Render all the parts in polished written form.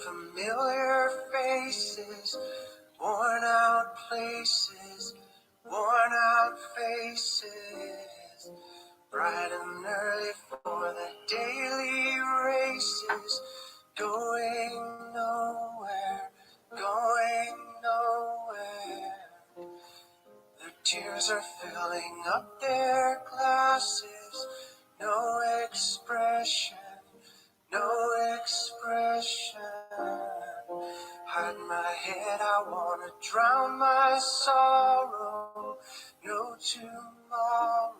familiar faces, worn out places, worn out faces, bright and early for the daily races, going nowhere, going nowhere. Their tears are filling up their glasses, no expression, no expression. Hide my head, I wanna drown my sorrow. No tomorrow,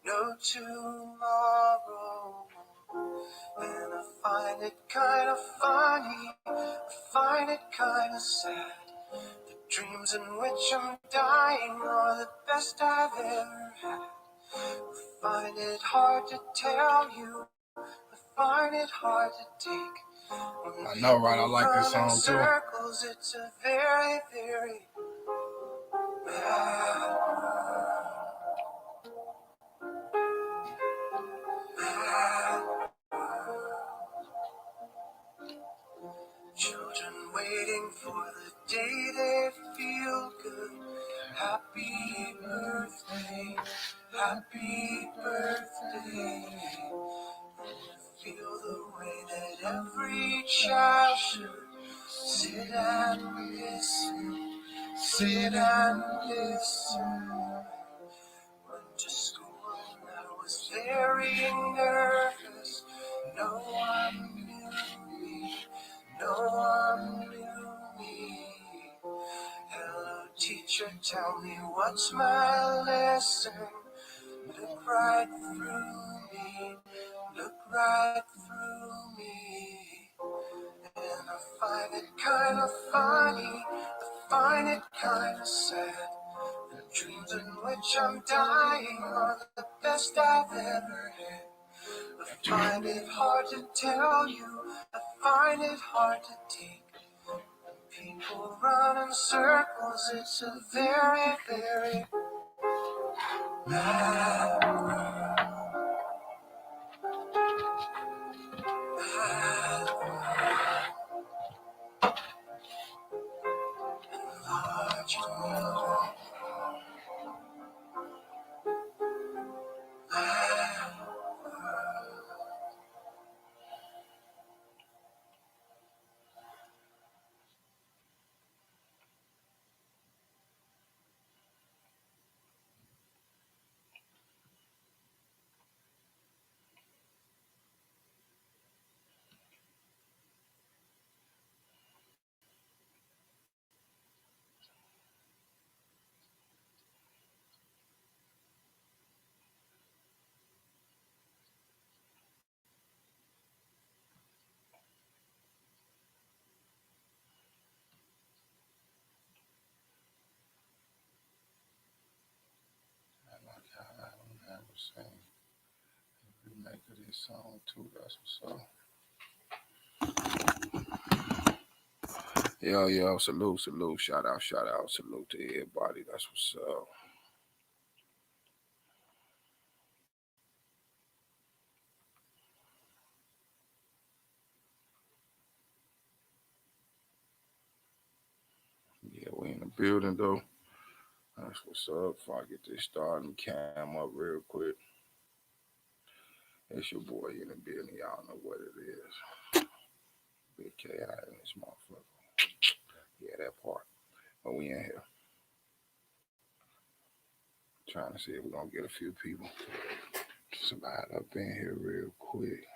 no tomorrow. And I find it kind of funny, I find it kind of sad. The dreams in which I'm dying are the best I've ever had. I find it hard to tell you, I find it hard to take. I know, right? I like this song too. Circles, it's a very, very bad children waiting for the day they feel good. Happy birthday, happy birthday. Feel the way that every child should. Sit and listen, sit and listen. Went to school and I was very nervous. No one knew me, no one knew me. Hello teacher, tell me what's my lesson. Look right through me, look right through me. And I find it kind of funny, I find it kind of sad. The dreams in which I'm dying are the best I've ever had. I find it hard to tell you, I find it hard to take. People run in circles, it's a very, very bad world. Bad world. Large world. Bad world. Saying remake of this song too. That's what's up. Yo, salute, shout out, salute to everybody. That's what's up. Yeah, we in the building though. That's what's up. If I get this started and cam up real quick. It's your boy in the building. Y'all know what it is. Big K out in this motherfucker. Yeah, that part. But we in here. Trying to see if we're gonna get a few people. Slide up in here real quick.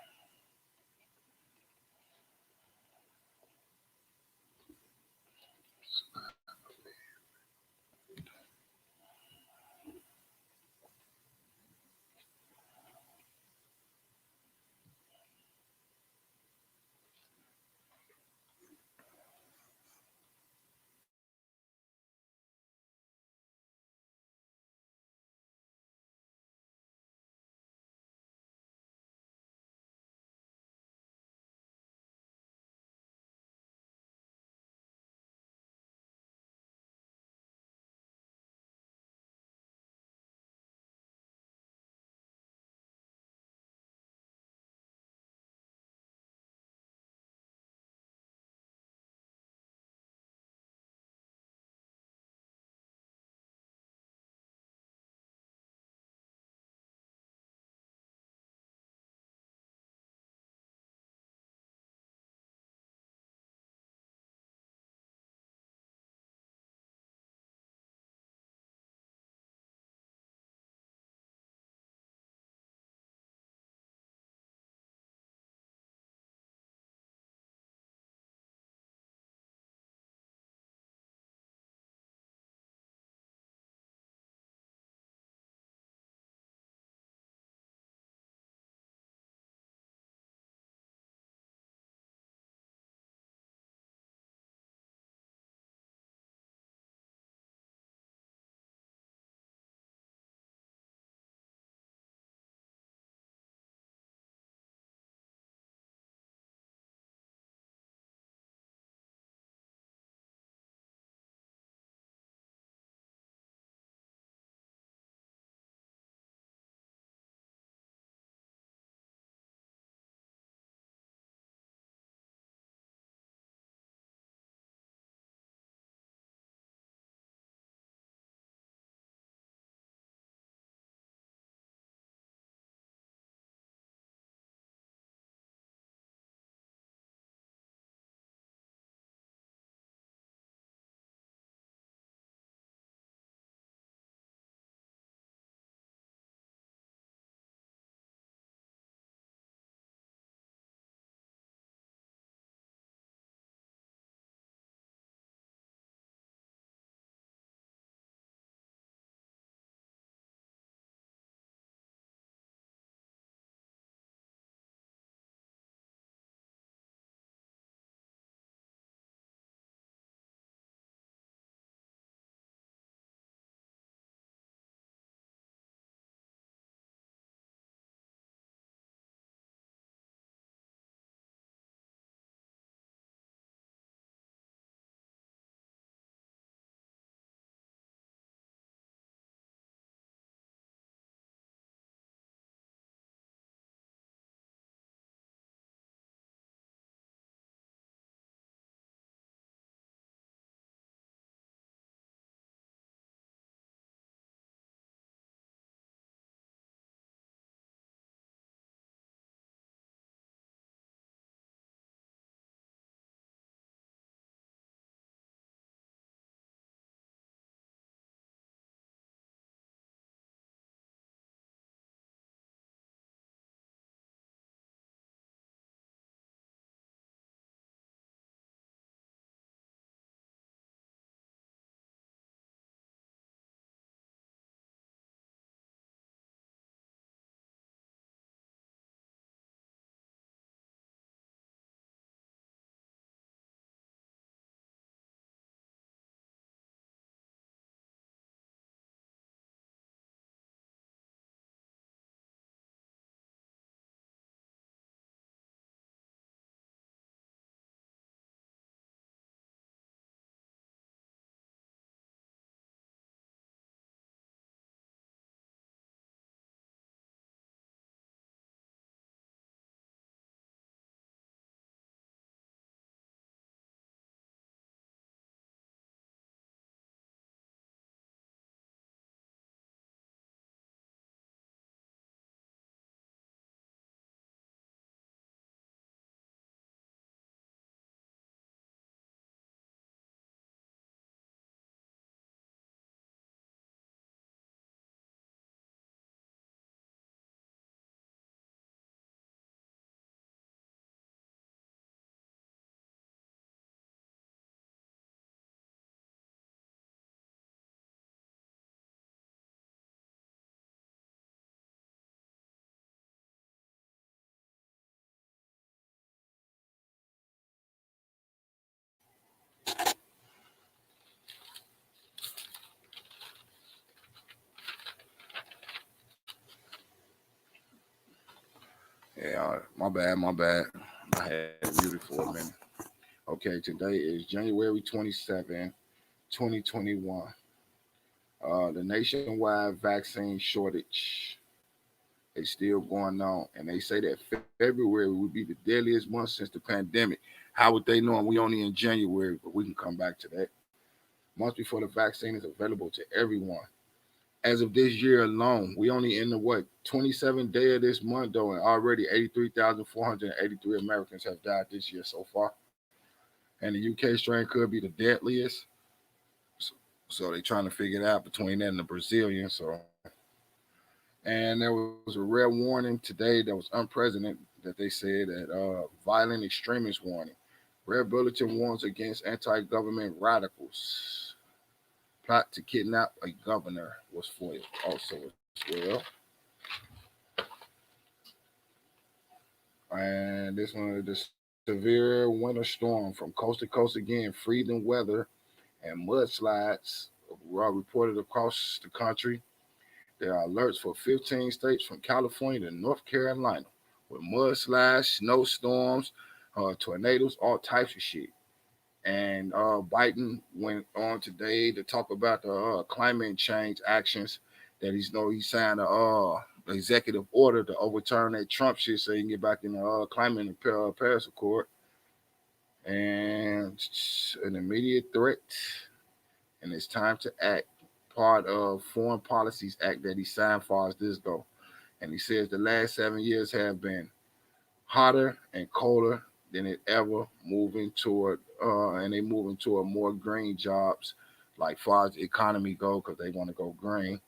Yeah, my bad. I had it muted for a minute. Okay, today is January 27, 2021. The nationwide vaccine shortage is still going on, and they say that February would be the deadliest month since the pandemic. How would they know? We only in January, but we can come back to that. Months before the vaccine is available to everyone. As of this year alone, we only in the what 27th day of this month though, and already 83,483 Americans have died this year so far. And the UK strain could be the deadliest. So, so they're trying to figure it out between that and the Brazilian. So, and there was a rare warning today that was unprecedented that they said that violent extremist warning. Red Bulletin warns against anti-government radicals. Plot to kidnap a governor was foiled also as well. And this one, the severe winter storm from coast to coast again, freezing weather and mudslides were reported across the country. There are alerts for 15 states from California to North Carolina with mudslides, snowstorms, tornadoes, all types of shit. And Biden went on today to talk about the climate change actions that he signed a executive order to overturn that Trump shit so he can get back in the climate and Paris Accord. And an immediate threat, and it's time to act. Part of Foreign Policies Act that he signed far as this go. And he says the last 7 years have been hotter and colder than it ever moving toward and they moving toward more green jobs like far as the economy go because they want to go green.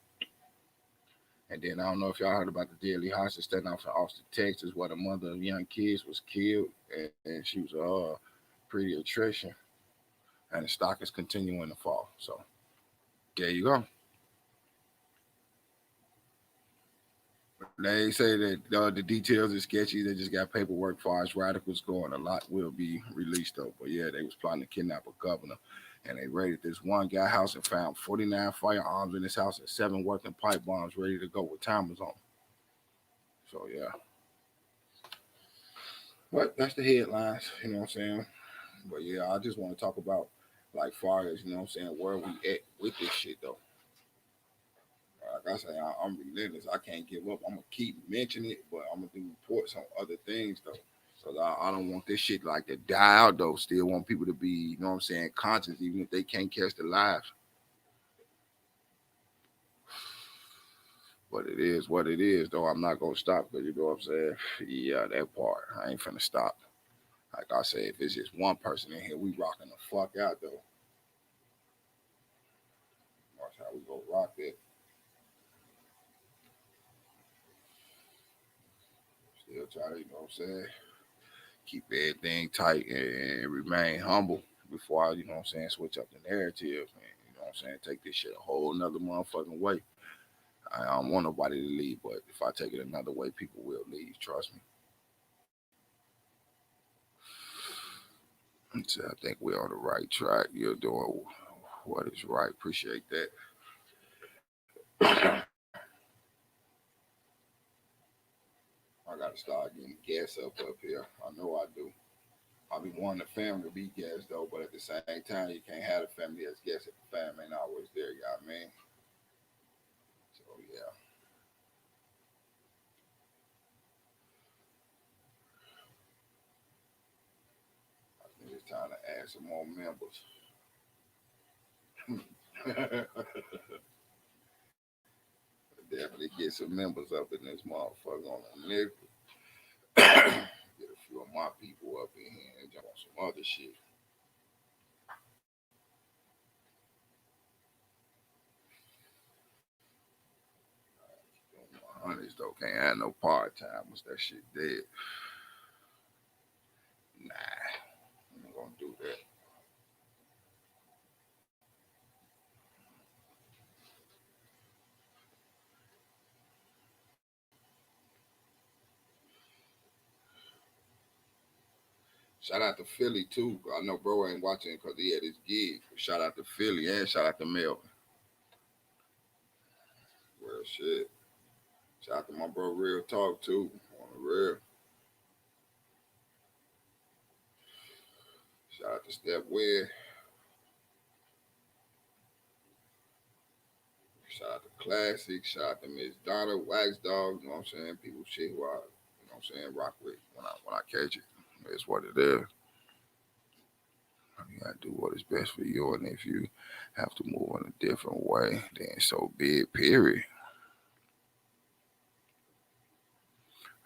And then I don't know if y'all heard about the deadly hostage that out from Austin, Texas, where the mother of young kids was killed, and she was a pediatrician, and the stock is continuing to fall. So there you go. They say that the details are sketchy. They just got paperwork far as radicals go, and a lot will be released though. But yeah, they was plotting to kidnap a governor, and they raided this one guy house and found 49 firearms in his house and 7 working pipe bombs ready to go with timers on. So yeah, but that's the headlines. You know what I'm saying? But yeah, I just want to talk about like far as you know what I'm saying where we at with this shit though. Like I say, I'm relentless. I can't give up. I'm gonna keep mentioning it, but I'm gonna do reports on other things though. So I don't want this shit like to die out though. Still want people to be, you know what I'm saying, conscious even if they can't catch the lives. But it is what it is though. I'm not gonna stop because you know what I'm saying. Yeah, that part I ain't finna stop. Like I said, if it's just one person in here, we rocking the fuck out though. That's how we go rock it. Still try to, you know what I'm saying, keep everything tight and remain humble before I, you know what I'm saying, switch up the narrative and, you know what I'm saying, take this shit a whole nother motherfucking way. I don't want nobody to leave, but if I take it another way, people will leave. Trust me. So I think we're on the right track. You're doing what is right. Appreciate that. I gotta start getting gas up here. I know I do. I be wanting the family to be gas though, but at the same time, you can't have the family as gas if the family ain't always there. You know what I mean? So yeah, I think it's time to add some more members. Definitely get some members up in this motherfucker on the nickel. Get a few of my people up in here and jump on some other shit. Honeys though can't have no part timers. That shit dead. Nah, I'm not gonna do that. Shout out to Philly too. I know bro ain't watching because he had his gig. Shout out to Philly and shout out to Melvin. Real shit. Shout out to my bro Real Talk too. On the real. Shout out to Step Wed. Shout out to Classic. Shout out to Miss Donna, Wax Dog. You know what I'm saying? People shit who I, you know what I'm saying, rock with when I catch it. It's what it is. You gotta do what is best for you, and if you have to move in a different way, then so be it. Period.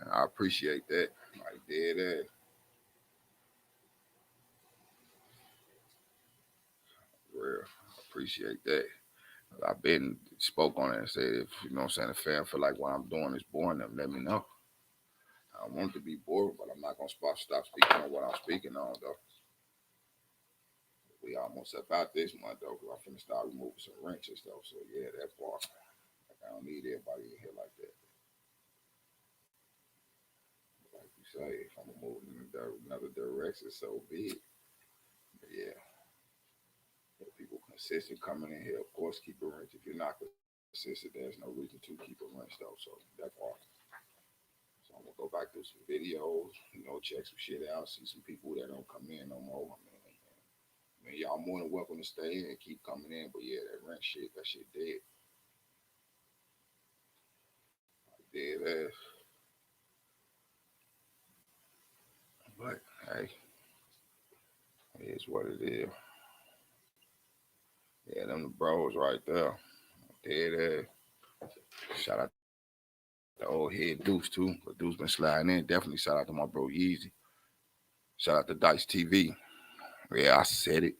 And I appreciate that. Like dead ass. Real. I appreciate that. I've been spoke on it and said if you know what I'm saying, if fan feel like what I'm doing is boring them, let me know. I want it to be boring, but I'm not gonna stop speaking on what I'm speaking on though. We almost about this month though, because I'm finna start removing some wrenches though. So yeah, that part. Like I don't need everybody in here like that. Like you say, if I'm moving in another direction, so be it. But yeah, if people consistent coming in here, of course keep a wrench. If you're not consistent, there's no reason to keep a wrench though. So that part. So I'm gonna go back through some videos, check some shit out, see some people that don't come in no more. I mean, y'all more than welcome to stay in and keep coming in. But yeah, that rent shit, that shit dead. Dead ass. But hey, it is what it is. Yeah, them the bros right there. Dead ass. Shout out to old head Deuce too. But Deuce been sliding in. Definitely shout out to my bro Yeezy. Shout out to Dice TV. Yeah, I said it.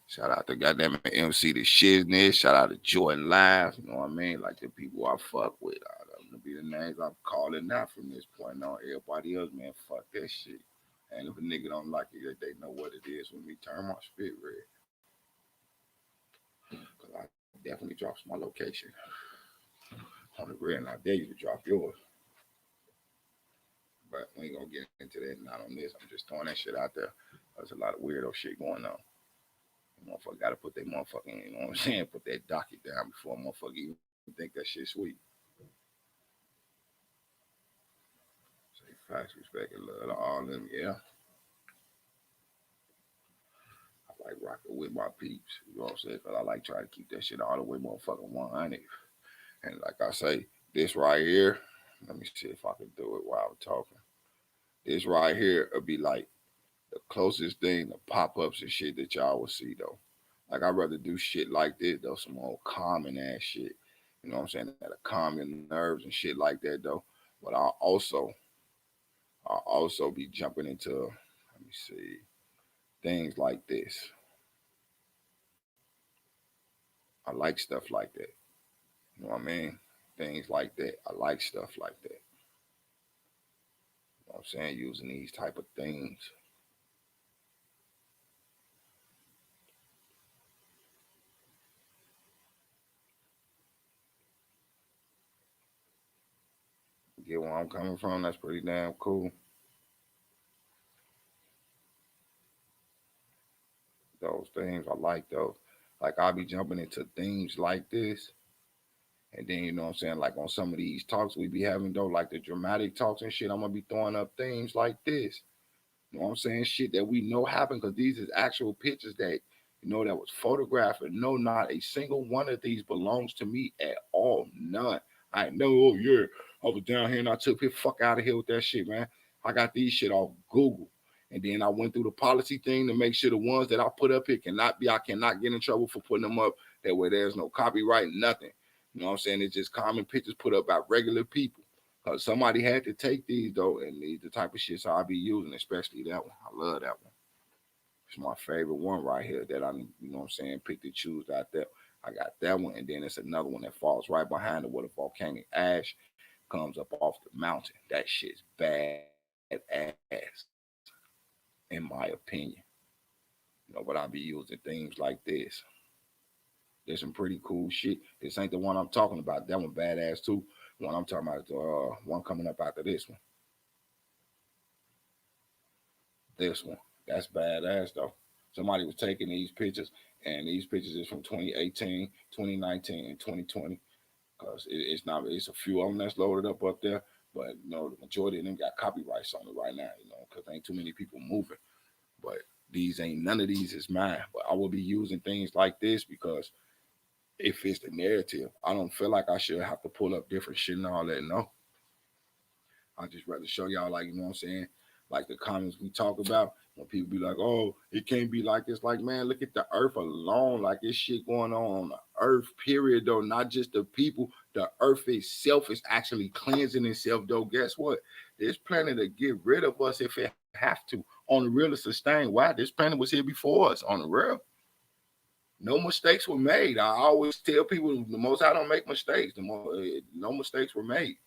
Shout out to goddamn MC the Shizness. Shout out to Jordan Live. You know what I mean? Like the people I fuck with. Them to be the names I'm calling out from this point on. Everybody else, man, fuck that shit. And if a nigga don't like it, they know what it is when we turn my spit red. Cause I definitely drops my location on the grid, and I dare you to drop yours. But we ain't gonna get into that. Not on this. I'm just throwing that shit out there. There's a lot of weirdo shit going on. Motherfucker gotta put that motherfucking, you know what I'm saying, put that docket down before a motherfucker even think that shit sweet. Say facts, respect, and love to all of them, yeah. I like rocking with my peeps, you know what I'm saying? Cause I like trying to keep that shit all the way motherfucking 100. And like I say, this right here, let me see if I can do it while I'm talking. This right here will be like the closest thing to pop-ups and shit that y'all will see though. Like I'd rather do shit like this though, some old calming ass shit. You know what I'm saying? That'll calm your nerves and shit like that though. But I'll also be jumping into, let me see, things like this. I like stuff like that. You know what I mean? Things like that. I like stuff like that. You know what I'm saying? Using these type of things. Get where I'm coming from? That's pretty damn cool. Those things, I like those. Like I'll be jumping into things like this. And then, you know what I'm saying? Like on some of these talks we be having though, like the dramatic talks and shit, I'm gonna be throwing up things like this. You know what I'm saying? Shit that we know happened because these is actual pictures that that was photographed. And no, not a single one of these belongs to me at all. None. I know. Oh yeah, I was down here and I took the fuck out of here with that shit, man. I got these shit off Google, and then I went through the policy thing to make sure the ones that I put up here cannot be. I cannot get in trouble for putting them up. That way, there's no copyright, nothing. You know what I'm saying? It's just common pictures put up by regular people. Somebody had to take these though, and these the type of shit so I'll be using, especially that one. I love that one. It's my favorite one right here that you know what I'm saying, picked and choose out there. I got that one, and then it's another one that falls right behind it where the volcanic ash comes up off the mountain. That shit's badass, in my opinion. But I be using things like this. There's some pretty cool shit. This ain't the one I'm talking about. That one badass too. The one I'm talking about, one coming up after this one. This one. That's badass though. Somebody was taking these pictures, and these pictures is from 2018, 2019, and 2020. Because it's not, it's a few of them that's loaded up there, but the majority of them got copyrights on it right now, because ain't too many people moving. But these ain't, none of these is mine. But I will be using things like this because it fits the narrative. I don't feel like I should have to pull up different shit and all that. No, I just rather show y'all, like, what I'm saying, like the comments we talk about. When people be like, "Oh, it can't be like this," like, man, look at the earth alone. Like, this shit going on the earth, period, though. Not just the people. The earth itself is actually cleansing itself, though. Guess what? This planet to get rid of us if it have to. On the real to sustain. Why? This planet was here before us. On the real. No mistakes were made. I always tell people the most I don't make mistakes. No mistakes were made.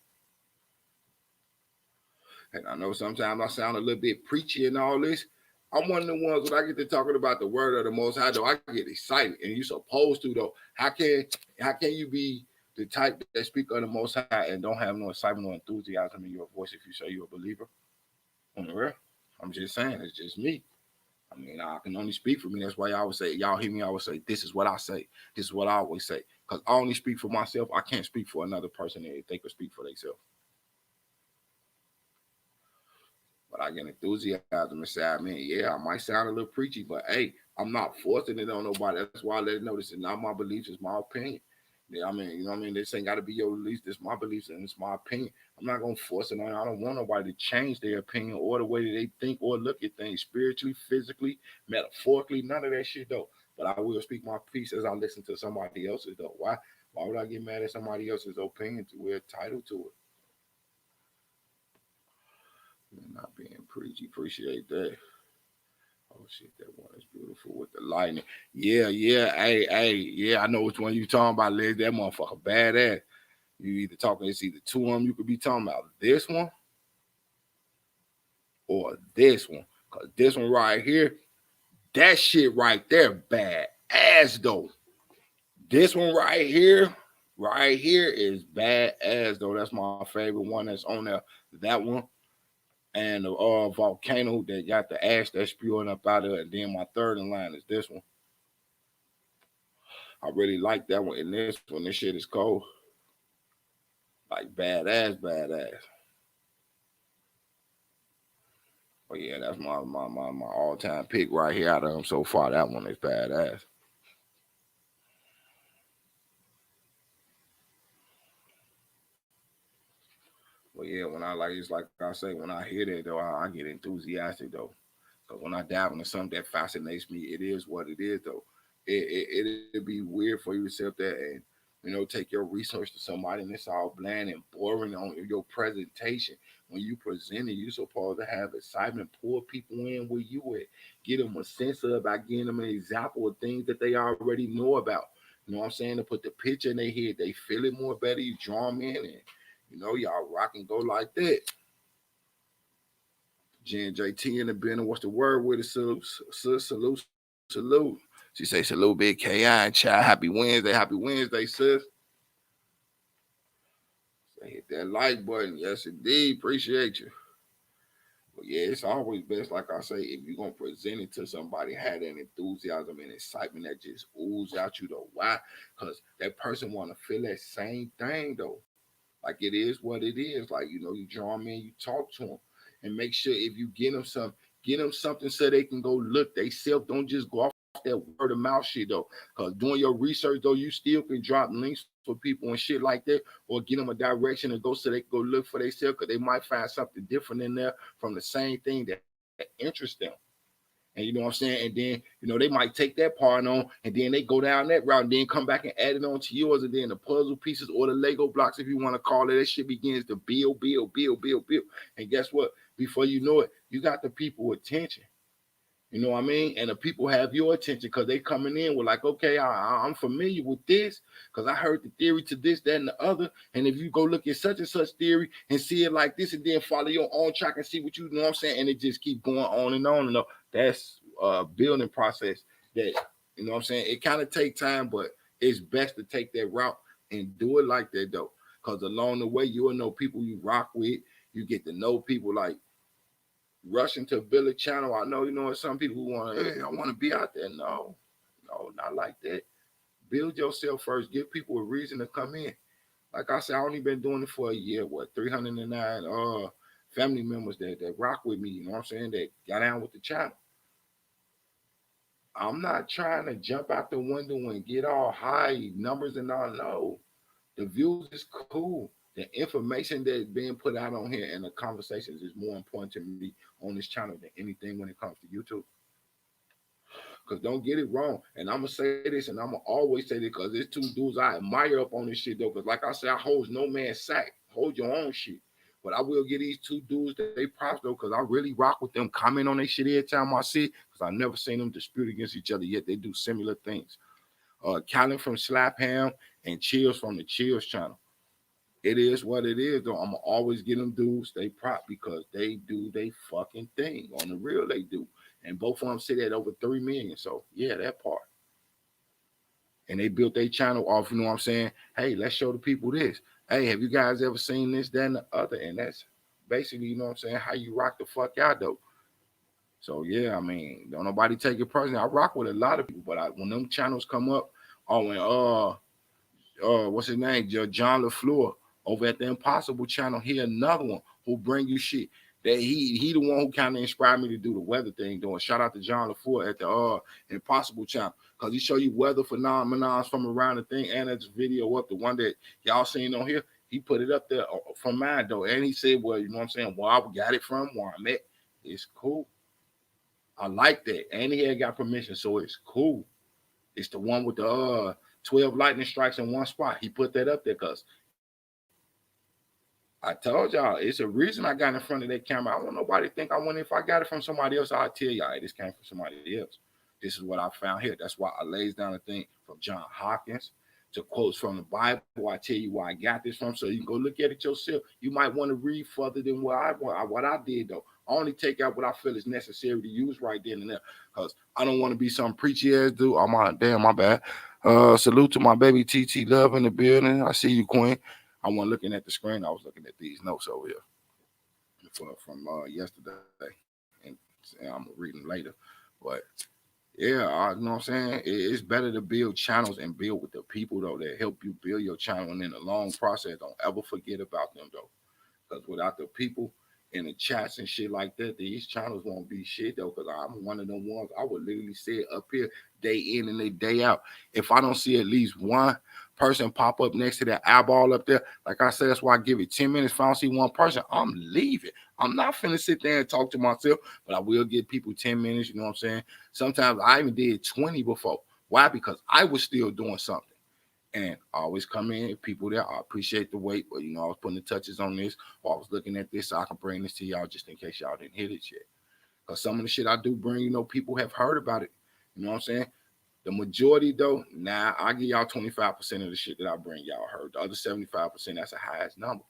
And I know sometimes I sound a little bit preachy and all this. I'm one of the ones when I get to talking about the word of the Most High, though, I get excited. And you're supposed to, though. How can you be the type that speak of the Most High and don't have no excitement or enthusiasm in your voice if you say you're a believer? On the real, I'm just saying, it's just me. I mean, I can only speak for me. That's why y'all hear me always say, this is what I say. This is what I always say. Because I only speak for myself. I can't speak for another person if they could speak for themselves. But I get enthusiasm inside me. Yeah, I might sound a little preachy, but hey, I'm not forcing it on nobody. That's why I let it know this is not my beliefs, it's my opinion. Yeah, I mean, you know what I mean? This ain't got to be your beliefs. This is my beliefs and it's my opinion. I'm not going to force it on you. I don't want nobody to change their opinion or the way that they think or look at things spiritually, physically, metaphorically, none of that shit, though. But I will speak my piece as I listen to somebody else's, though. Why? Why would I get mad at somebody else's opinion? We're entitled to it. You're not being preachy. Appreciate that. Oh shit, that one is beautiful with the lightning. Yeah, yeah, hey, yeah, I know which one you talking about, Liz. That motherfucker badass. You either talking, it's either two of them you could be talking about. This one or this one. Cause this one right here, that shit right there, bad ass though. This one right here is bad ass though. That's my favorite one that's on there. That one. And the volcano that got the ash that's spewing up out of it. And then my third in line is this one. I really like that one. And this one, this shit is cold. Like badass. But yeah, that's my all time pick right here out of them so far. That one is badass. But yeah, when I like it's like I say, when I hear that though, I get enthusiastic though. Because when I dive into something that fascinates me, it is what it is though. It'd be weird for you to sit there and take your research to somebody and it's all bland and boring on your presentation. When you present it, you're supposed to have excitement, pull people in where you at, get them a sense of by giving them an example of things that they already know about. You know what I'm saying? To put the picture in their head, they feel it more better. You draw them in, and y'all rock and go like that. Jen JT in the building. What's the word with it? Salute. She say salute, big KI child. Happy Wednesday, sis. Hit that like button. Yes, indeed. Appreciate you. But yeah, it's always best, like I say, if you're gonna present it to somebody, have that enthusiasm and excitement that just oozes out you though. Why? Because that person wanna feel that same thing though. Like it is what it is. Like you draw them in, you talk to them, and make sure if you get them something so they can go look. They self don't just go off that word of mouth shit though. Cause doing your research though, you still can drop links for people and shit like that, or get them a direction and go so they can go look for themselves. Cause they might find something different in there from the same thing that interests them. And you know what I'm saying? And then, they might take that part on and then they go down that route and then come back and add it on to yours. And then the puzzle pieces or the Lego blocks, if you want to call it, that shit begins to build. And guess what? Before you know it, you got the people attention. You know what I mean? And the people have your attention because they coming in with like, okay, I'm familiar with this because I heard the theory to this, that, and the other. And if you go look at such and such theory and see it like this and then follow your own track and see what you know what I'm saying, and it just keep going on and on and on. That's a building process that, you know what I'm saying? It kind of take time, but it's best to take that route and do it like that though. Because along the way, you'll know people you rock with. You get to know people like rushing to build a channel. I know, some people who want to, hey, I want to be out there. No, no, not like that. Build yourself first. Give people a reason to come in. Like I said, I only been doing it for a year. What, 309 family members that rock with me, you know what I'm saying, that got down with the channel. I'm not trying to jump out the window and get all high numbers and all. No, the views is cool. The information that's being put out on here and the conversations is more important to me on this channel than anything when it comes to YouTube. Because don't get it wrong. And I'm going to say this and I'm going to always say this because there's two dudes I admire up on this shit, though. Because like I said, I hold no man's sack. Hold your own shit. But I will give these two dudes that they props, though, because I really rock with them, comment on their shit every time I see it, because I never seen them dispute against each other, yet they do similar things. Callan from Slap Ham and Chills from the Chills channel. It is what it is, though. I'm going to always get them dudes they prop because they do they fucking thing. On the real, they do. And both of them sit at over 3 million. So, yeah, that part. And they built their channel off, you know what I'm saying? Hey, let's show the people this. Hey, have you guys ever seen this, that, and the other? And that's basically, you know what I'm saying, how you rock the fuck out, though. So, yeah, I mean, don't nobody take it personally. I rock with a lot of people, but when them channels come up, what's his name? John LaFleur over at the Impossible channel. He another one who bring you shit. That he the one who kind of inspired me to do the weather thing. Doing shout out to John LaFleur at the Impossible channel because he show you weather phenomenons from around the thing and that's video up the one that y'all seen on here. He put it up there from mine though, and he said, well, you know what I'm saying, where I got it from, where I'm at. It's cool. I like that, and he had got permission, so it's cool. It's the one with the 12 lightning strikes in one spot. He put that up there because I told y'all, it's a reason I got in front of that camera. I don't want nobody to think I went. If I got it from somebody else, I'll tell y'all, hey, this came from somebody else. This is what I found here. That's why I lays down a thing from John Hopkins to quotes from the Bible. I tell you where I got this from, so you can go look at it yourself. You might want to read further than what I did, though. I only take out what I feel is necessary to use right then and there, because I don't want to be some preachy ass dude. Oh my bad. Salute to my baby TT Love in the building. I see you, Queen. I wasn't looking at the screen. I was looking at these notes over here from yesterday, and I'm reading later. But yeah, you know what I'm saying? It's better to build channels and build with the people, though, that help you build your channel. And in the long process, don't ever forget about them, though. Because without the people in the chats and shit like that, these channels won't be shit, though. Because I'm one of them ones, I would literally say it up here day in and day out. If I don't see at least one person pop up next to that eyeball up there, like I said, that's why I give it 10 minutes. If I don't see one person, I'm leaving. I'm not finna sit there and talk to myself, but I will give people 10 minutes, you know what I'm saying? Sometimes I even did 20 before. Why? Because I was still doing something. And I always come in, people there, I appreciate the wait, but, I was putting the touches on this, or I was looking at this so I can bring this to y'all just in case y'all didn't hit it yet. Because some of the shit I do bring, people have heard about it. You know what I'm saying? The majority, though, I give y'all 25% of the shit that I bring y'all heard. The other 75%, that's the highest number.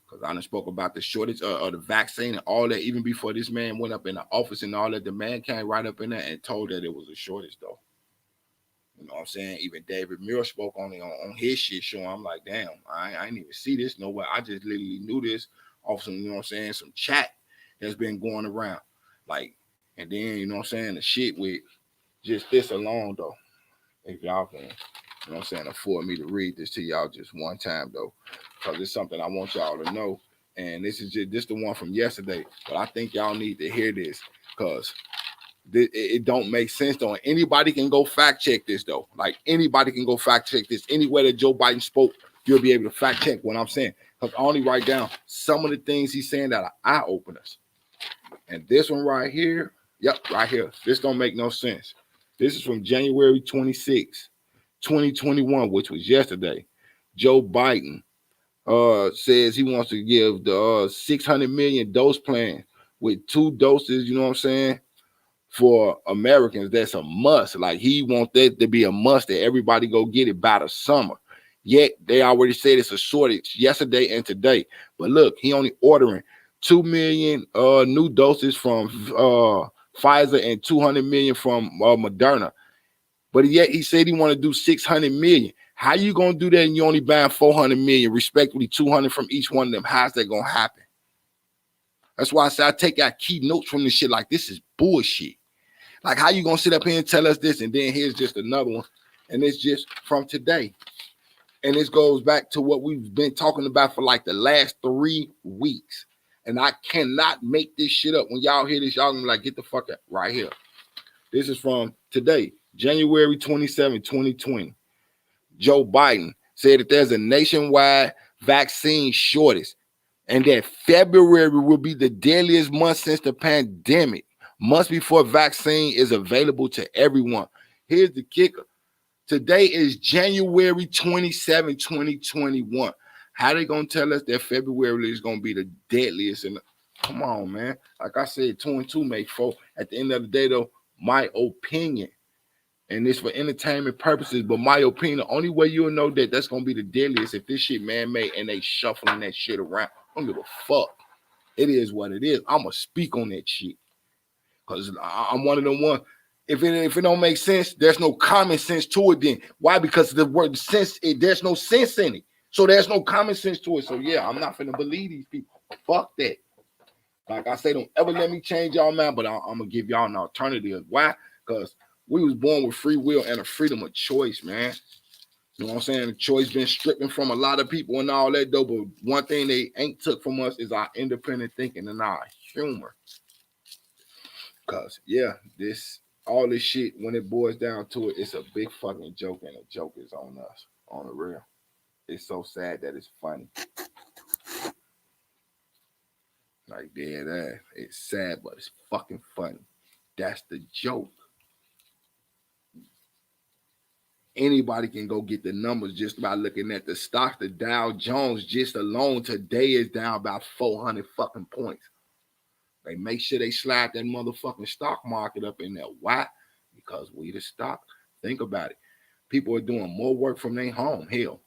Because I done spoke about the shortage of the vaccine and all that, even before this man went up in the office and all that. The man came right up in there and told that it was a shortage, though. You know what I'm saying? Even David Muir spoke on it on his shit show. I'm like, damn, I didn't even see this nowhere. I just literally knew this off some, you know what I'm saying, some chat that's been going around. Like, and then, you know what I'm saying, the shit with just this alone, though. If y'all can, you know what I'm saying, afford me to read this to y'all just one time, though. Because it's something I want y'all to know. And this is just the one from yesterday. But I think y'all need to hear this because it don't make sense, though. And anybody can go fact check this, though. Like, anybody can go fact check this. Anywhere that Joe Biden spoke, you'll be able to fact check what I'm saying. Because I only write down some of the things he's saying that are eye openers. And this one right here, yep, right here. This don't make no sense. This is from January 26, 2021, which was yesterday. Joe Biden says he wants to give the 600 million dose plan with 2 doses, you know what I'm saying, for Americans. That's a must. Like, he wants that to be a must that everybody go get it by the summer. Yet they already said it's a shortage yesterday and today. But look, he only ordering 2 million new doses from Pfizer and 200 million from Moderna. But yet he said he want to do 600 million. How you gonna do that and you only buying 400 million, respectively 200 from each one of them? How's that gonna happen? That's why I say I take out key notes from this shit. Like, this is bullshit. Like, how you gonna sit up here and tell us this, and then here's just another one, and it's just from today. And this goes back to what we've been talking about for like the last 3 weeks. And I cannot make this shit up. When y'all hear this, y'all gonna be like, get the fuck out right here. This is from today, January 27, 2020. Joe Biden said that there's a nationwide vaccine shortage and that February will be the deadliest month since the pandemic. Months before vaccine is available to everyone. Here's the kicker. Today is January 27, 2021. How they gonna tell us that February is gonna be the deadliest? And come on, man. Like I said, 2 and 2 make 4. At the end of the day, though, my opinion, and it's for entertainment purposes, but my opinion, the only way you'll know that that's gonna be the deadliest if this shit man-made and they shuffling that shit around. I don't give a fuck. It is what it is. I'ma speak on that shit. Because I'm one of them ones. If it don't make sense, there's no common sense to it then. Why? Because the word sense, there's no sense in it. So there's no common sense to it. So yeah, I'm not finna believe these people. Fuck that. Like I say, don't ever let me change y'all mind, but I'm gonna give y'all an alternative. Why? Because we was born with free will and a freedom of choice, man. You know what I'm saying? The choice been stripping from a lot of people and all that, though. But one thing they ain't took from us is our independent thinking and our humor. Because yeah, all this shit, when it boils down to it, it's a big fucking joke, and the joke is on us, on the real. It's so sad that it's funny. Like, dead ass. It's sad, but it's fucking funny. That's the joke. Anybody can go get the numbers just by looking at the stocks. The Dow Jones just alone today is down about 400 fucking points. They make sure they slide that motherfucking stock market up in there. Why? Because we the stock. Think about it. People are doing more work from their home. Hell,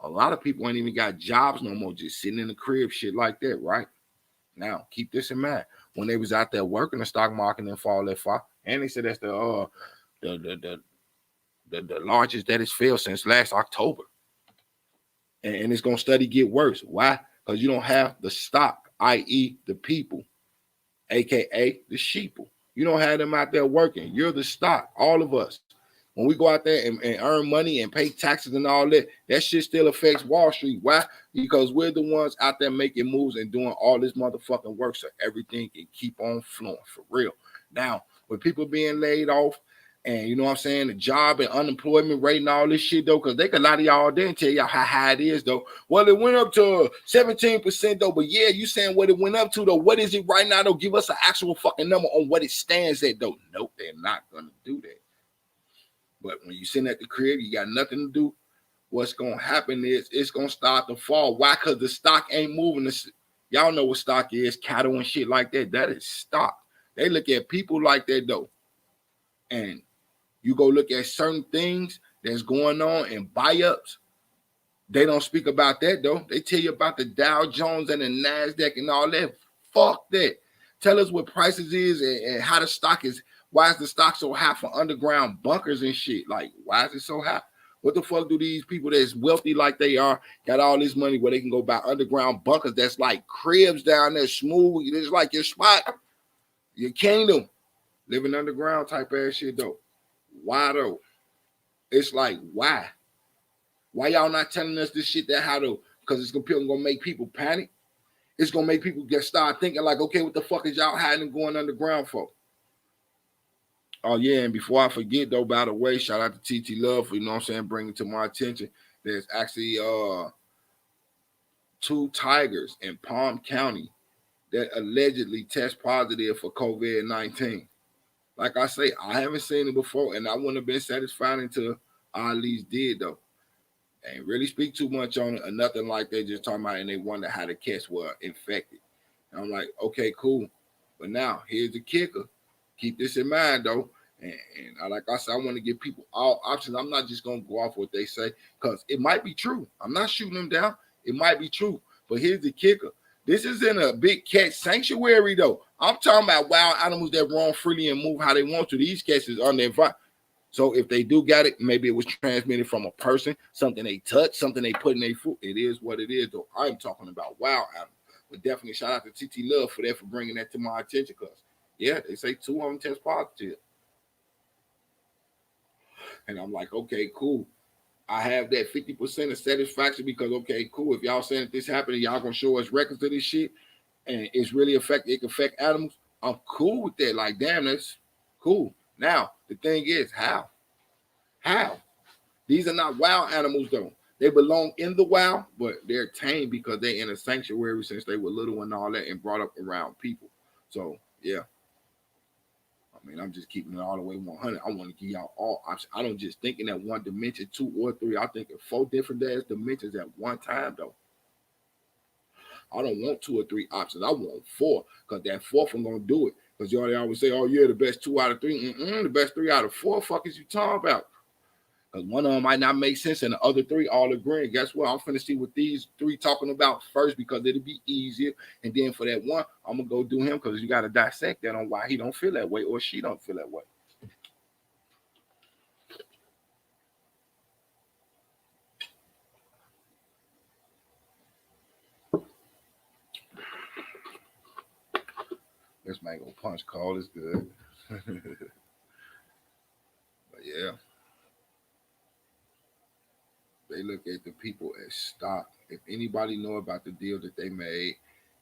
a lot of people ain't even got jobs no more, just sitting in the crib, shit like that, right? Now, keep this in mind. When they was out there working the stock market and fall that far, and they said that's the largest that it's failed since last October. And it's gonna steady get worse. Why? Because you don't have the stock, i.e. the people, aka the sheeple. You don't have them out there working. You're the stock, all of us. When we go out there and earn money and pay taxes and all that, that shit still affects Wall Street. Why? Because we're the ones out there making moves and doing all this motherfucking work so everything can keep on flowing for real. Now, with people being laid off and, you know what I'm saying, the job and unemployment rate and all this shit, though, because they can lie to y'all there and tell y'all how high it is, though. Well, it went up to 17%, though, but yeah, you saying what it went up to, though. What is it right now, though? Give us an actual fucking number on what it stands at, though. Nope, they're not going to do that. But when you sitting at the crib, you got nothing to do. What's going to happen is it's going to start to fall. Why? Because the stock ain't moving. Y'all know what stock is, cattle and shit like that. That is stock. They look at people like that, though. And you go look at certain things that's going on and buy-ups. They don't speak about that, though. They tell you about the Dow Jones and the NASDAQ and all that. Fuck that. Tell us what prices is and how the stock is. Why is the stock so high for underground bunkers and shit? Like, why is it so high? What the fuck do these people that's wealthy like they are got all this money where they can go buy underground bunkers that's like cribs down there, smooth? It's like your spot, your kingdom, living underground type ass shit, though. Why, though? It's like, why? Why y'all not telling us this shit that how, though? Because it's gonna make people panic. It's gonna make people start thinking like, okay, what the fuck is y'all hiding and going underground for? Oh, yeah, and before I forget, though, by the way, shout out to TT Love for, you know what I'm saying, bringing to my attention. There's actually 2 tigers in Palm County that allegedly test positive for COVID-19. Like I say, I haven't seen it before, and I wouldn't have been satisfied until I at least did, though. Ain't really speak too much on it or nothing like that, just talking about, and they wonder how the cats were infected. And I'm like, okay, cool. But now, here's the kicker. Keep this in mind, though. And like I said, I want to give people all options. I'm not just going to go off what they say because it might be true. I'm not shooting them down. It might be true. But here's the kicker. This is in a big cat sanctuary, though. I'm talking about wild animals that roam freely and move how they want to. These cats is on their environment. So if they do got it, maybe it was transmitted from a person, something they touched, something they put in their food. It is what it is, though. I'm talking about wild animals. But definitely shout out to TT Love for that, for bringing that to my attention. Because, yeah, they say 2 of them test positive. And I'm like, okay, cool. I have that 50% of satisfaction because, okay, cool. If y'all saying that this happened and y'all going to show us records of this shit and it's really it can affect animals, I'm cool with that. Like, damn, that's cool. Now, the thing is, how? How? These are not wild animals, though. They belong in the wild, but they're tame because they're in a sanctuary since they were little and all that and brought up around people. So, yeah. I mean, I'm just keeping it all the way 100. I want to give y'all all options. I don't just think in that one dimension, 2 or 3. I think of 4 different dimensions at one time, though. I don't want 2 or 3 options. I want 4 because that 4th one going to do it. Because y'all always say, oh, yeah, the best 2 out of 3. The best 3 out of 4. Fuck is you talking about? Because one of them might not make sense and the other 3 all agree. And guess what? I'm finna see what these 3 talking about first because it'll be easier. And then for that one, I'm going to go do him because you got to dissect that on why he don't feel that way or she don't feel that way. This mango punch call is good. But yeah. They look at the people as stock. If anybody know about the deal that they made,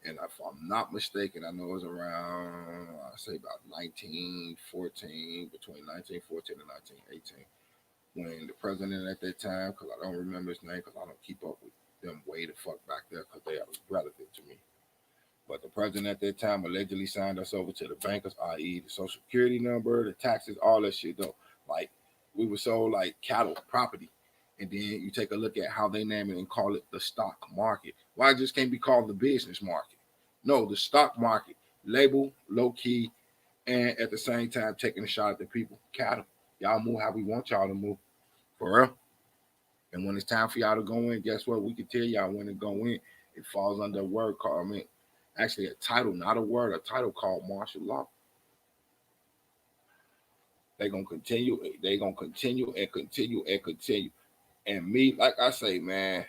and if I'm not mistaken, I know it was around, I say about 1914, between 1914 and 1918, when the president at that time, because I don't remember his name, because I don't keep up with them way the fuck back there, because they are relevant to me. But the president at that time allegedly signed us over to the bankers, i.e., the social security number, the taxes, all that shit, though. Like, we were sold like cattle, property. And then you take a look at how they name it and call it the stock market. Why it just can't be called the business market? No, the stock market. Label, low key, and at the same time taking a shot at the people. Cattle. Y'all move how we want y'all to move. For real. And when it's time for y'all to go in, guess what? We can tell y'all when to go in. It falls under a word called, actually a title, not a word, a title called martial law. They're going to continue. They're going to continue and continue and continue. And me, like I say, man,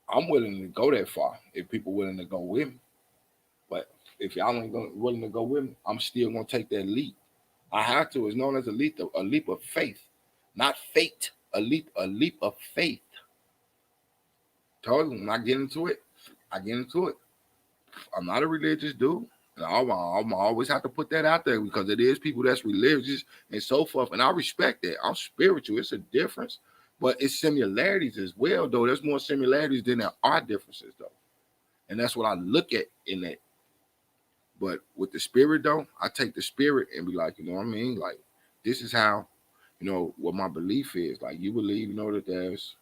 I'm willing to go that far if people willing to go with me. But if y'all ain't willing to go with me, I'm still going to take that leap. I have to. It's known as a leap of faith, not fate. A leap of faith. Told them when I get into it, I get into it. I'm not a religious dude. And I always have to put that out there because it is people that's religious and so forth. And I respect that. I'm spiritual. It's a difference. But it's similarities as well, though. There's more similarities than there are differences, though. And that's what I look at in that. But with the spirit, though, I take the spirit and be like, you know what I mean? Like, this is how, what my belief is. Like, you believe, that there's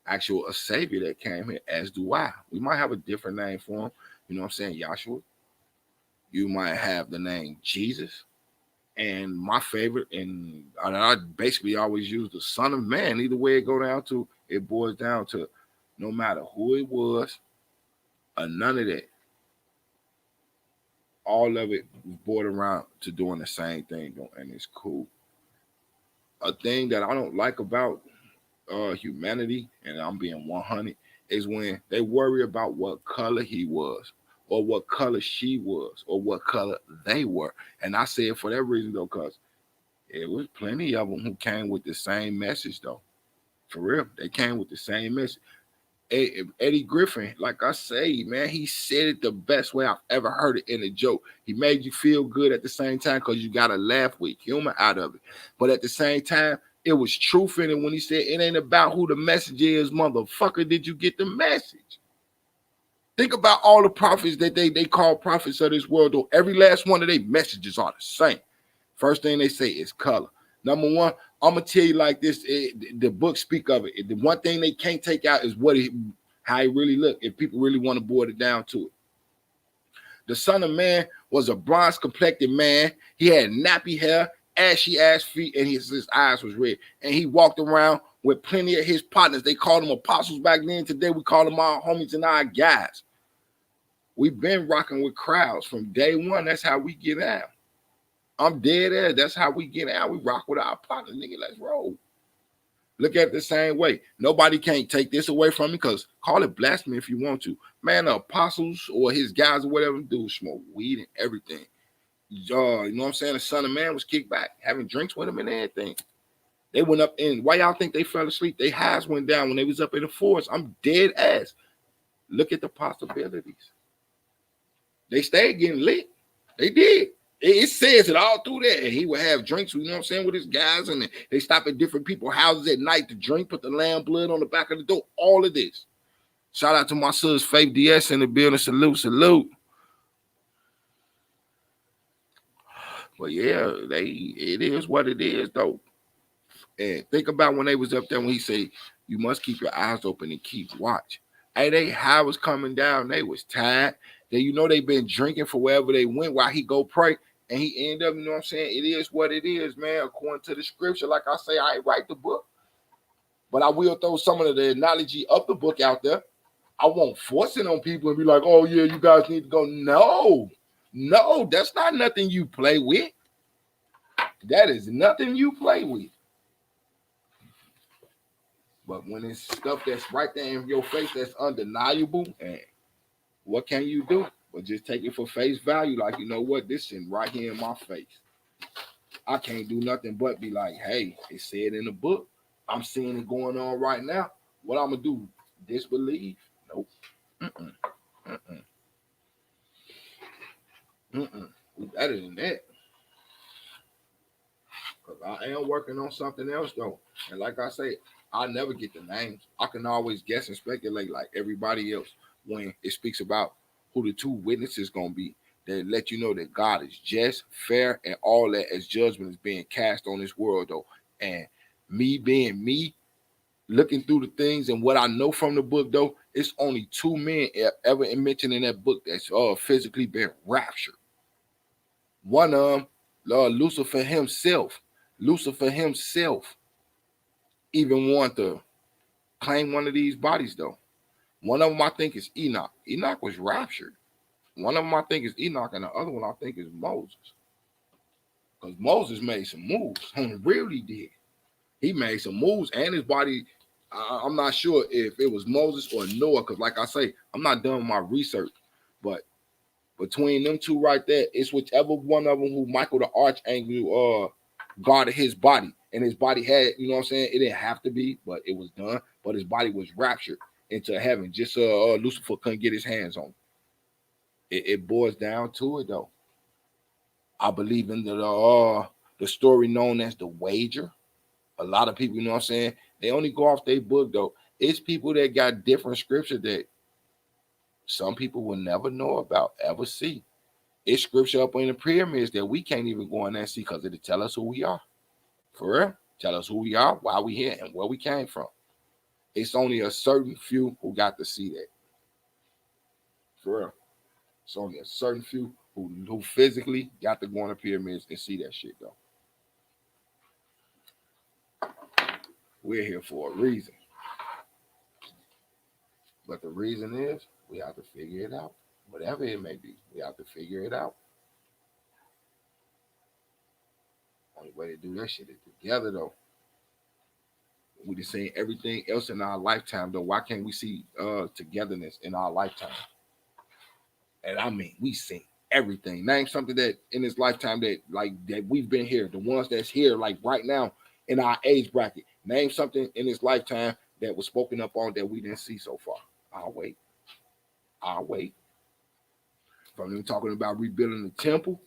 actual a savior that came here, as do I. We might have a different name for him. You know what I'm saying? Yahshua. You might have the name Jesus. And my favorite, and I basically always use the Son of Man. Either way it boils down to no matter who it was or none of that. All of it was boiled around to doing the same thing, and it's cool. A thing that I don't like about humanity, and I'm being 100, is when they worry about what color he was, or what color she was, or what color they were. And I say it for that reason, though, because it was plenty of them who came with the same message, though. For real, they came with the same message. Eddie Griffin, like I say, man, he said it the best way I've ever heard it in a joke. He made you feel good at the same time because you got to laugh with humor out of it. But at the same time, it was truth in it when he said, it ain't about who the message is, motherfucker. Did you get the message? Think about all the prophets that they call prophets of this world, though. Every last one of their messages are the same. First thing they say is color. Number one, I'm gonna tell you like this: the book speak of it. The one thing they can't take out is how he really looked. If people really want to boil it down to it, the Son of Man was a bronze-complected man. He had nappy hair, ashy ass feet, and his eyes was red. And he walked around with plenty of his partners. They called them apostles back then. Today we call them our homies and our guys. We've been rocking with crowds from day one. That's how we get out. I'm dead ass. That's how we get out. We rock with our partner, nigga. Let's roll. Look at it the same way. Nobody can't take this away from me because call it blasphemy if you want to. Man, the apostles or his guys or whatever do smoke weed and everything. You know what I'm saying? The Son of Man was kicked back, having drinks with him and everything. They went up in. Why y'all think they fell asleep? They highs went down when they was up in the forest. I'm dead ass. Look at the possibilities. They stayed getting lit. They did. It says it all through there. He would have drinks, you know what I'm saying, with his guys, and they stop at different people's houses at night to drink, put the lamb blood on the back of the door. All of this. Shout out to my sis Faith DS in the building. Salute, salute. But yeah, it is what it is, though. And think about when they was up there when he said, you must keep your eyes open and keep watch. Hey, they high was coming down. They was tired. They been drinking for wherever they went while he go pray. And he ended up, you know what I'm saying? It is what it is, man, according to the scripture. Like I say, I ain't write the book. But I will throw some of the analogy of the book out there. I won't force it on people and be like, oh, yeah, you guys need to go. No, that's not nothing you play with. That is nothing you play with. But when it's stuff that's right there in your face that's undeniable, and what can you do? But just take it for face value. Like, you know what? This is right here in my face. I can't do nothing but be like, hey, it said in the book. I'm seeing it going on right now. What I'm going to do? Disbelieve? Nope. Mm-mm. Mm-mm. Mm-mm. We better than that. Because I am working on something else, though. And like I say, I never get the names. I can always guess and speculate like everybody else when it speaks about who the two witnesses going to be. They let you know that God is just, fair, and all that as judgment is being cast on this world, though. And me being me, looking through the things and what I know from the book, though, it's only two men ever mentioned in that book that's physically been raptured. One of them, Lucifer himself. Lucifer himself even want to claim one of these bodies, though. One of them I think is Enoch. Enoch was raptured. One of them I think is Enoch, and the other one I think is Moses. Because Moses made some moves. He really did. He made some moves, and his body, I'm not sure if it was Moses or Noah, because like I say, I'm not done with my research. But between them two right there, it's whichever one of them who Michael the Archangel guarded his body. And his body had, you know what I'm saying? It didn't have to be, but it was done. But his body was raptured into heaven. Just Lucifer couldn't get his hands on it. It boils down to it, though. I believe in the story known as the wager. A lot of people, you know what I'm saying? They only go off their book, though. It's people that got different scripture that some people will never know about, ever see. It's scripture up in the pyramids that we can't even go in there and see because it'll tell us who we are. For real. Tell us who we are, why we here, and where we came from. It's only a certain few who got to see that. For real. It's only a certain few who physically got to go in the pyramids and see that shit, though. We're here for a reason. But the reason is we have to figure it out. Whatever it may be, we have to figure it out. Only way to do that shit is together, though. We just seen everything else in our lifetime, though. Why can't we see togetherness in our lifetime? And I mean, we seen everything. Name something that in this lifetime that we've been here. The ones that's here, like right now in our age bracket. Name something in this lifetime that was spoken up on that we didn't see so far. I'll wait. From them talking about rebuilding the temple,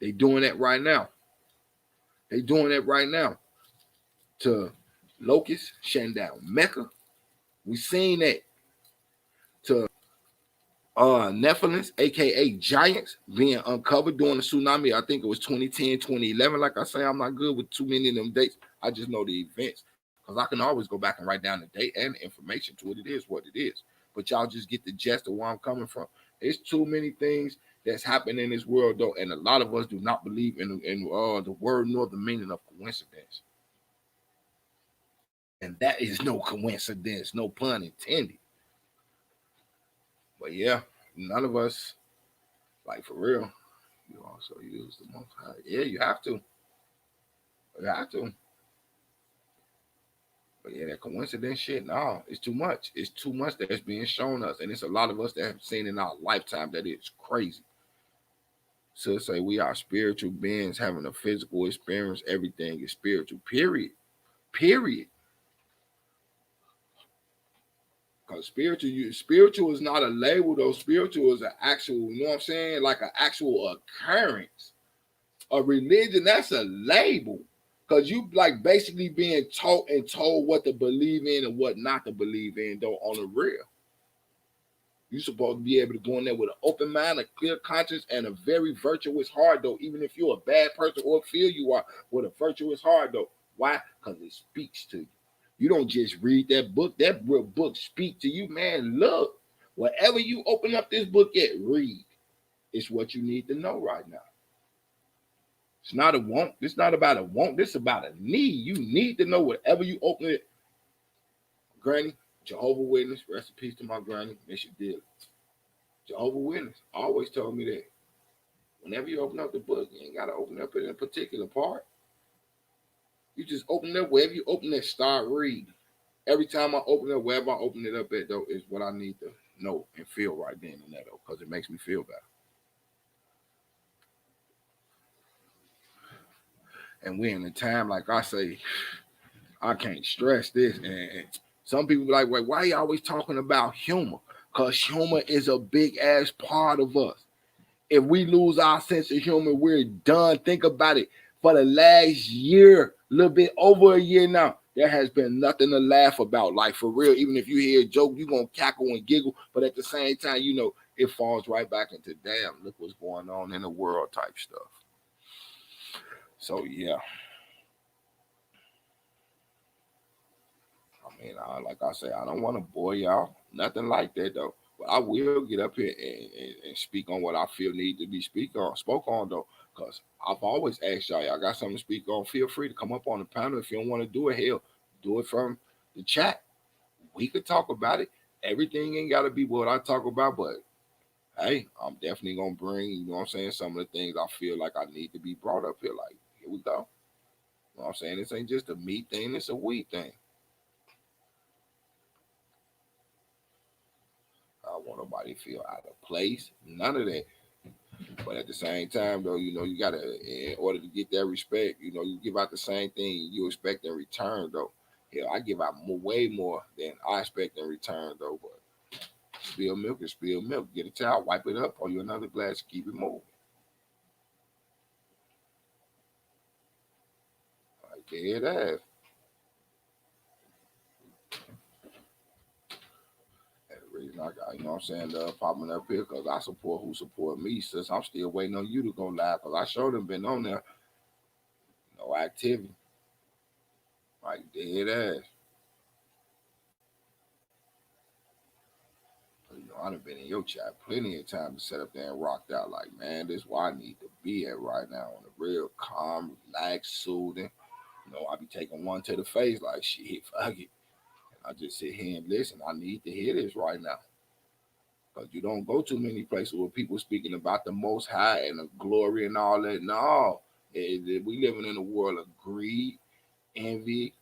they doing that right now. To locusts shutting down Mecca. We seen that. To Nephilims, aka giants, being uncovered during the tsunami. I think it was 2010, 2011. Like I say, I'm not good with too many of them dates. I just know the events. Because I can always go back and write down the date and the information to it. It is what it is. But y'all just get the gist of where I'm coming from. It's too many things that's happening in this world, though, and a lot of us do not believe in the word nor the meaning of coincidence. And that is no coincidence, no pun intended. But yeah, none of us, like for real, You also use the Most High. Yeah, you have to. You have to. But yeah, that coincidence shit, no, it's too much. It's too much that's being shown us. And it's a lot of us that have seen in our lifetime that it's crazy. So say we are spiritual beings having a physical experience. Everything is spiritual. Period. Period. Because spiritual is not a label though. Spiritual is an actual, you know what I'm saying? Like an actual occurrence. A religion, that's a label. Because you like basically being taught and told what to believe in and what not to believe in though on the real. You're supposed to be able to go in there with an open mind, a clear conscience, and a very virtuous heart, though. Even if you're a bad person or feel you are, with a virtuous heart, though. Why? Because it speaks to you. You don't just read that book. That book speak to you, man. Look, wherever you open up this book at, read. It's what you need to know right now. It's not a want. It's not about a want. This is about a need. You need to know whatever you open it. Granny, Jehovah Witness, rest in peace to my granny, Miss you deal. Jehovah Witness always told me that whenever you open up the book, you ain't got to open up it in a particular part. You just open it up wherever you open it, start reading. Every time I open it, wherever I open it up at, though, is what I need to know and feel right then and there, though, because it makes me feel better. And we're in a time, like I say, I can't stress this. And some people be like, wait, why are you always talking about humor? Because humor is a big ass part of us. If we lose our sense of humor, we're done. Think about it. For the last year, a little bit over a year now, there has been nothing to laugh about. Like for real, even if you hear a joke, you're going to cackle and giggle. But at the same time, you know, it falls right back into damn, look what's going on in the world type stuff. So, yeah. I mean, like I say, I don't want to bore y'all. Nothing like that, though. But I will get up here and speak on what I feel need to be spoke on, though. Because I've always asked y'all got something to speak on, feel free to come up on the panel. If you don't want to do it, hell, do it from the chat. We could talk about it. Everything ain't got to be what I talk about, but hey, I'm definitely going to bring, you know what I'm saying, some of the things I feel like I need to be brought up here. Like, here we go. You know what I'm saying? This ain't just a me thing, it's a we thing. I don't want nobody to feel out of place. None of that. But at the same time, though, you know, you gotta, in order to get that respect, you know, you give out the same thing you expect in return, though. Hell, I give out way more than I expect in return, though. But spill milk is spill milk. Get a towel, wipe it up, pour you another glass, keep it moving. Like dead ass. The reason I got, you know what I'm saying, love popping up here, because I support who support me, sis. I'm still waiting on you to go live, because I sure done been on there. No activity. Like dead ass. You know, I done been in your chat plenty of times to set up there and rocked out. Like, man, this is where I need to be at right now, on a real calm, relaxed, soothing. You know, I be taking one to the face, like, shit, fuck it. And I just sit here and listen. I need to hear this right now. Because you don't go too many places where people speaking about the Most High and the glory and all that. No, we living in a world of greed, envy,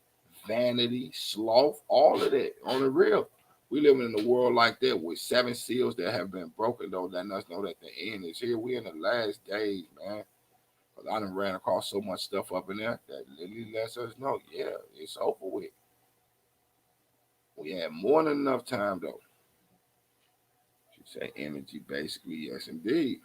vanity, sloth, all of that on the real. We living in a world like that with 7 seals that have been broken, though, letting us know that the end is here. We in the last days, man. Because I done ran across so much stuff up in there that literally lets us know, yeah, it's over with. We had more than enough time, though. She said energy, basically, yes, indeed.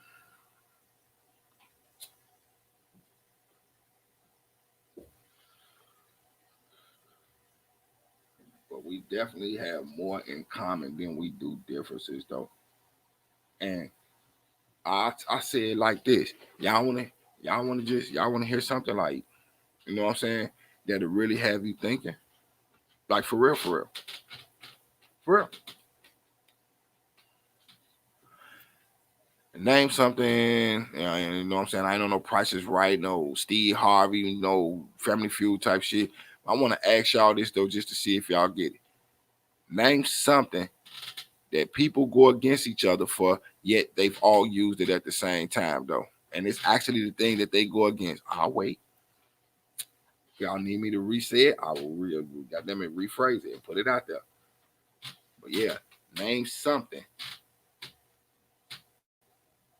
But we definitely have more in common than we do differences, though. And I say it like this. Y'all wanna hear something like, you know what I'm saying, that'll really have you thinking. Like for real, for real. For real. Name something, you know what I'm saying? I ain't know no Price is Right, no Steve Harvey, no Family Feud type shit. I want to ask y'all this though, just to see if y'all get it. Name something that people go against each other for, yet they've all used it at the same time though. And it's actually the thing that they go against. I'll wait. Y'all need me to reset it, I will goddamn it, rephrase it and put it out there. But yeah, name something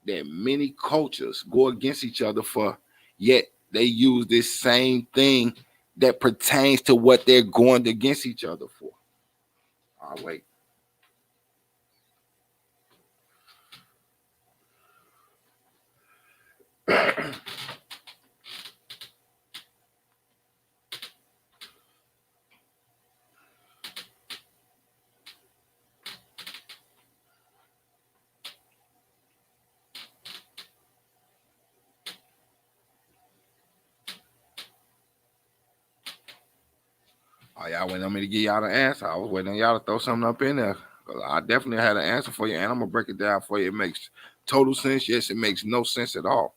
that many cultures go against each other for, yet they use this same thing that pertains to what they're going against each other for. I'll wait. Oh, y'all waiting on me to give y'all the answer. I was waiting on y'all to throw something up in there. I definitely had an answer for you, and I'm gonna break it down for you. It makes total sense. Yes, it makes no sense at all.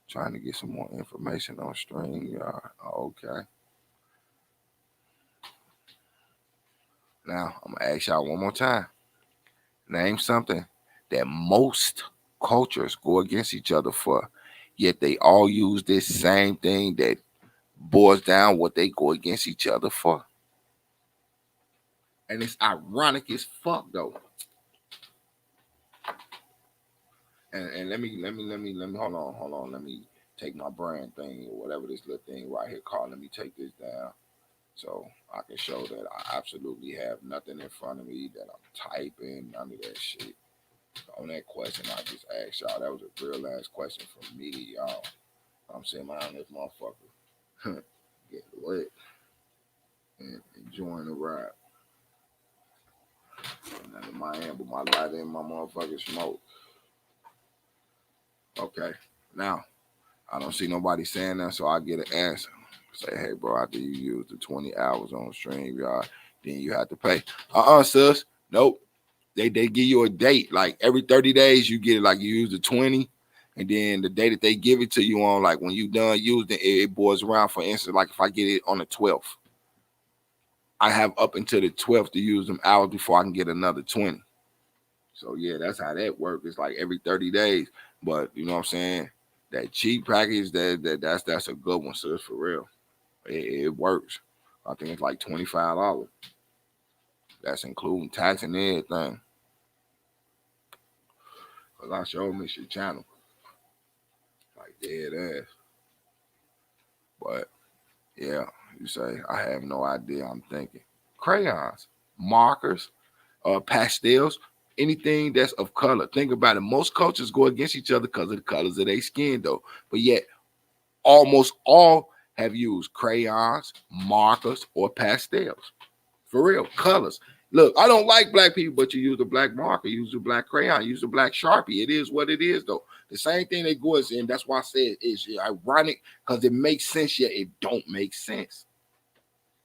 Trying to get some more information on stream, y'all. Okay. Now I'm gonna ask y'all one more time. Name something that most cultures go against each other for, yet they all use this same thing that boils down what they go against each other for. And it's ironic as fuck though. And let me hold on. Let me take my brand thing or whatever this little thing right here called. Let me take this down so I can show that I absolutely have nothing in front of me that I'm typing, none of that shit. On that question I just asked y'all, that was a real last question from me to y'all. I'm sitting around this motherfucker get lit and enjoying the ride. None of my amber, my light in my motherfucking smoke. Okay, now I don't see nobody saying that, so I get an answer. Say, hey, bro, after you use the 20 hours on StreamYard, then you have to pay. Sis. Nope. They give you a date. Like every 30 days, you get it. Like you use the 20, and then the day that they give it to you on, like when you done using it, it boils around. For instance, like if I get it on the 12th, I have up until the 12th to use them hours before I can get another 20. So yeah, that's how that works. It's like every 30 days. But you know what I'm saying? That cheap package, that's a good one, sis, for real. It works. I think it's like $25. That's including tax and everything. Cause I showed me your channel. Like dead ass. But yeah, you say I have no idea. I'm thinking crayons, markers, pastels, anything that's of color. Think about it. Most cultures go against each other because of the colors of their skin, though. But yet, almost all have used crayons, markers, or pastels. For real, colors. Look, I don't like black people, but you use the black marker, use the black crayon, use the black Sharpie. It is what it is, though. The same thing that goes in. That's why I said it's ironic because it makes sense, yet it don't make sense.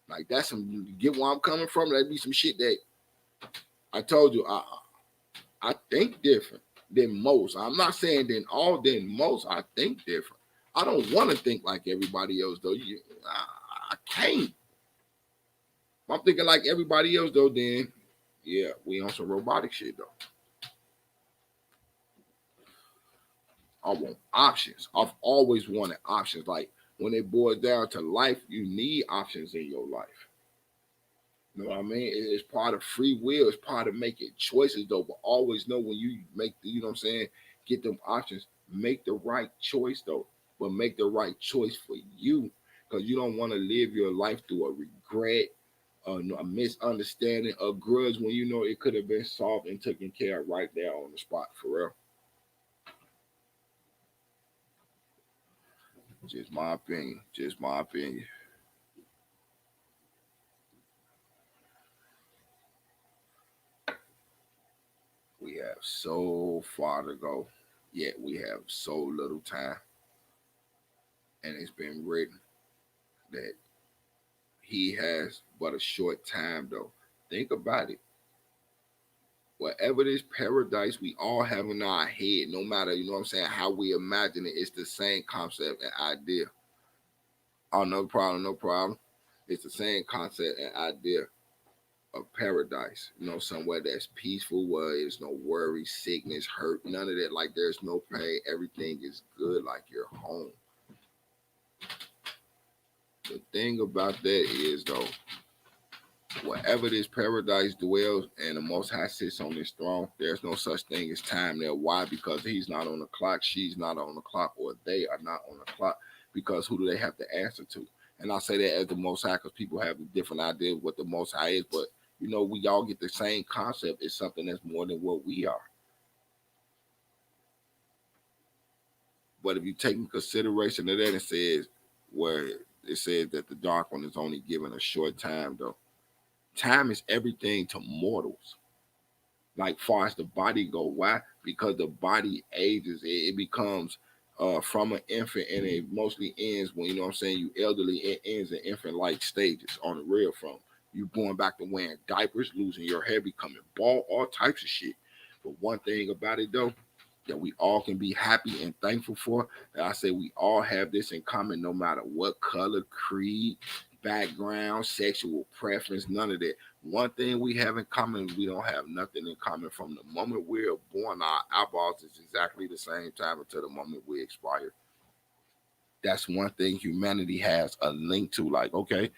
Like that's some. You get where I'm coming from. That'd be some shit that I told you. I think different than most. I'm not saying than all, than most. I think different. I don't want to think like everybody else, though. I can't. If I'm thinking like everybody else, though, then yeah, we on some robotic shit, though. I want options. I've always wanted options. Like when it boils down to life, you need options in your life. You know what I mean? It's part of free will. It's part of making choices, though. But always know when you make, you know what I'm saying, get them options, make the right choice, though. But make the right choice for you, because you don't want to live your life through a regret, a misunderstanding, a grudge when you know it could have been solved and taken care of right there on the spot, for real. Just my opinion. Just my opinion. We have so far to go, yet we have so little time. And it's been written that he has but a short time, though. Think about it. Whatever this paradise we all have in our head, no matter, you know what I'm saying, how we imagine it, it's the same concept and idea. Oh, no problem, no problem. It's the same concept and idea. a paradise, somewhere that's peaceful, where there's no worry, sickness, hurt, none of that. Like there's no pain, everything is good, like you're home. The thing about that is though, wherever this paradise dwells and the Most High sits on this throne, there's no such thing as time there. Why? Because he's not on the clock, she's not on the clock, or they are not on the clock. Because who do they have to answer to? And I say that as the Most High because people have a different idea of what the Most High is, but we all get the same concept. It's something that's more than what we are. But if you take in consideration of that, it says that the dark one is only given a short time, though. Time is everything to mortals. Like far as the body go, why? Because the body ages, it becomes from an infant, and it mostly ends when you elderly. It ends in infant like stages on the real, from you going back to wearing diapers, losing your hair, becoming bald, all types of shit. But one thing about it though, that we all can be happy and thankful for, that I say we all have this in common, no matter what color, creed, background, sexual preference, none of that. One thing we have in common, we don't have nothing in common. From the moment we're born, our eyeballs is exactly the same time until the moment we expire. That's one thing humanity has a link to. Like, okay,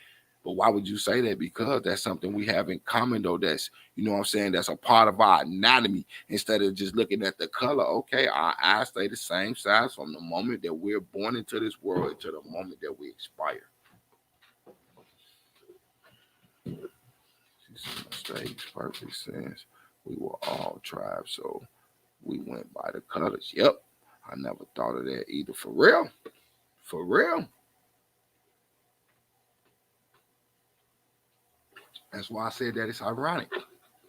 but why would you say that? Because that's something we have in common, though. That's, that's a part of our anatomy. Instead of just looking at the color, okay, our eyes stay the same size from the moment that we're born into this world to the moment that we expire. Stage perfect sense. We were all tribes, so we went by the colors. Yep. I never thought of that either. For real. For real. That's why I said that it's ironic.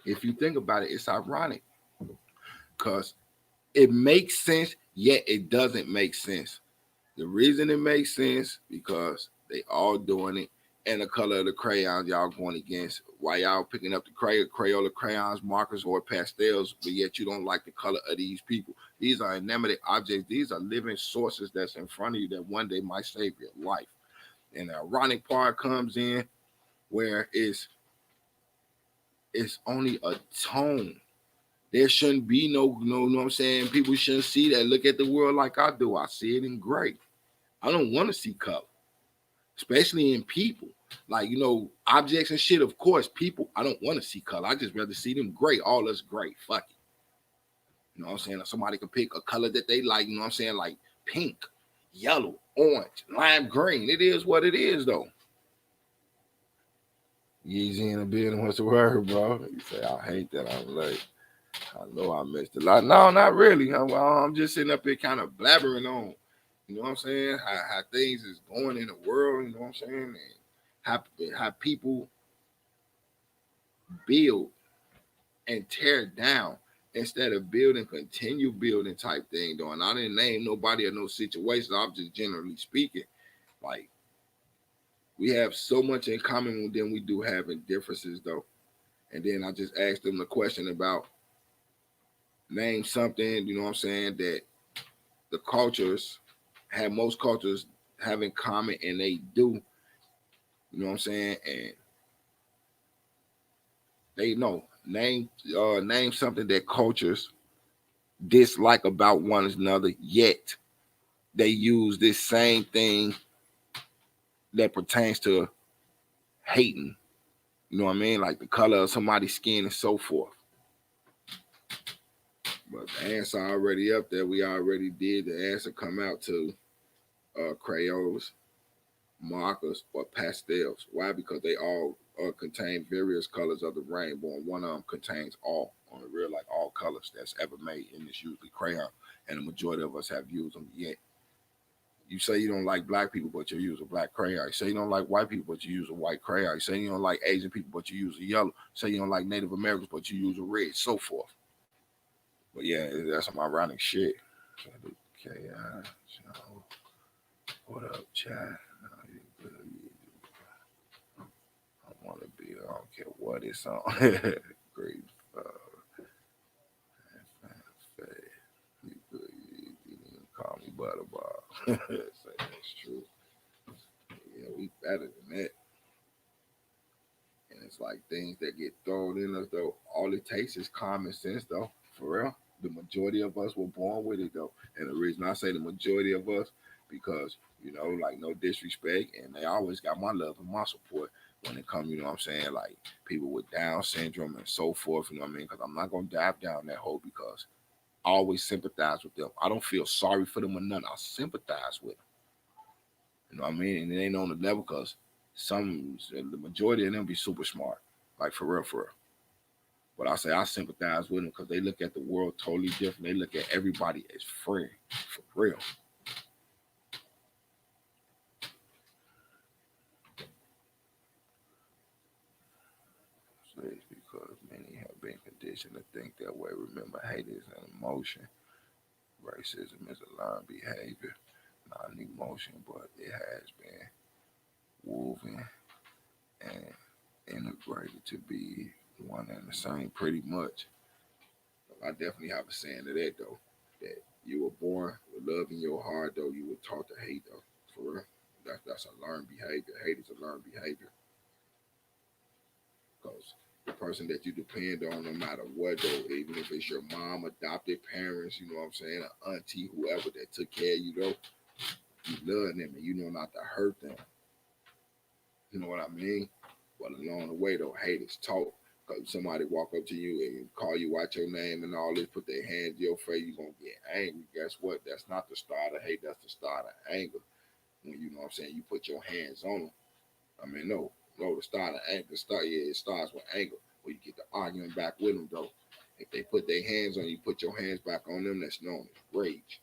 If you think about it, it's ironic. Because it makes sense, yet it doesn't make sense. The reason it makes sense, because they all doing it, and the color of the crayons y'all going against. Why y'all picking up the Crayola crayons, markers, or pastels, but yet you don't like the color of these people? These are inanimate objects. These are living sources that's in front of you that one day might save your life. And the ironic part comes in where it's only a tone. There shouldn't be no, know what I'm saying? People shouldn't see that. Look at the world like I do. I see it in gray. I don't want to see color, especially in people. Like, objects and shit, of course, people, I don't want to see color. I just rather see them gray. All us gray. Fuck it. You know what I'm saying? Somebody can pick a color that they like, you know what I'm saying? Like pink, yellow, orange, lime green. It is what it is, though. Yeezy in the building. What's the word, bro? You say, I hate that I'm late. I know I missed a lot. No, not really. I'm just sitting up here kind of blabbering on, you know what I'm saying? How things is going in the world, you know what I'm saying? And how people build and tear down instead of building, continue building type thing, though. And I didn't name nobody or no situation. I'm just generally speaking. Like, we have so much in common than we do have in differences, though. And then I just asked them the question about name something, you know what I'm saying, that the cultures most cultures have in common, and they do, you know what I'm saying, and they know name something that cultures dislike about one another, yet they use this same thing that pertains to hating, you know what I mean, like the color of somebody's skin and so forth. But the answer already up there. We already did the answer come out to Crayolas, markers, or pastels. Why? Because they all contain various colors of the rainbow, and one of them contains all, on the real, like all colors that's ever made, and it's usually crayon, and the majority of us have used them. Yet you say you don't like black people, but you use a black crayon. You say you don't like white people, but you use a white crayon. You say you don't like Asian people, but you use a yellow. Say you don't like Native Americans, but you use a red, so forth. But yeah, that's some ironic shit. Okay, what up, Chad? I want to be. I don't care what it's on. Great. You can call me Butterball. Say that's true. Yeah, we better than that. And It's like things that get thrown in us though. All it takes is common sense though. For real. The majority of us were born with it though. And the reason I say the majority of us, because, like no disrespect, and they always got my love and my support when it comes, what I'm saying, like people with Down syndrome and so forth, you know what I mean? Because I'm not gonna dive down that hole because I always sympathize with them. I don't feel sorry for them or nothing. I sympathize with them. You know what I mean? And it ain't on the level because the majority of them be super smart, like for real, for real. But I say I sympathize with them because they look at the world totally different. They look at everybody as friend, for real. So it's because many have been conditioned to think that way. Remember, hate is an emotion. Racism is a learned behavior, not an emotion, but it has been woven and integrated to be one and the same pretty much. I definitely have a saying to that though. That you were born with love in your heart though, you were taught to hate though. For real. That's a learned behavior. Hate is a learned behavior. Because the person that you depend on no matter what though, even if it's your mom, adopted parents, you know what I'm saying, an auntie, whoever that took care of you though, you love them and you know not to hurt them. You know what I mean? But along the way though, hate is taught. Because somebody walk up to you and call you out your name and all this, put their hands in your face, you're going to get angry. Guess what? That's not the start of hate. That's the start of anger. When you know what I'm saying, you put your hands on them. I mean, no, the start of anger, it starts with anger. When you get to arguing back with them, though. If they put their hands on you, put your hands back on them, that's known as rage.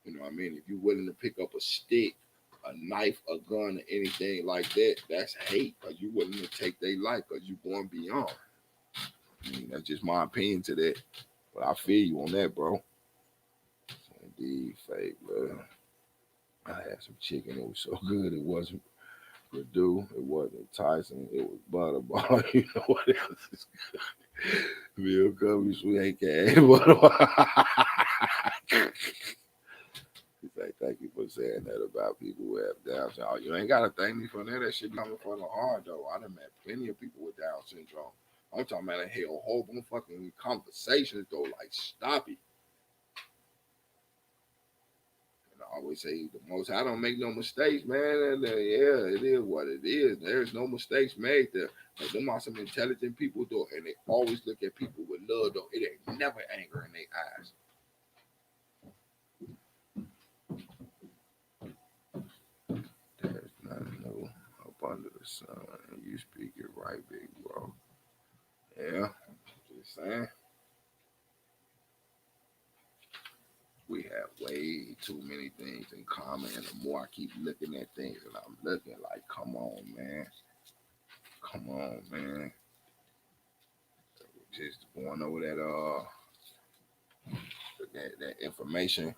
You know what I mean? If you're willing to pick up a stick, a knife, a gun, or anything like that, that's hate. Because you're willing to take their life because you're going beyond. I mean, that's just my opinion to that. But I feel you on that, bro. Indeed, fake, bro. I had some chicken. It was so good. It wasn't Purdue. It wasn't Tyson. It was Butterball. You know what else is good? Real Cubby Sweet ain't cat. Butterball. Thank you for saying that about people who have Down syndrome. Oh, you ain't got to thank me for that. That shit coming from the heart, though. I done met plenty of people with Down syndrome. I'm talking about a whole bunch of fucking conversations, though. Like, stop it. And I always say, the most I don't make no mistakes, man. And, yeah, it is what it is. There's no mistakes made there. But them are some intelligent people, though. And they always look at people with love, though. It ain't never anger in their eyes. There's nothing new up under the sun. And you speak it right, big bro. Yeah, just saying. We have way too many things in common. And the more I keep looking at things, and I'm looking like, come on, man. Come on, man. Just going over that information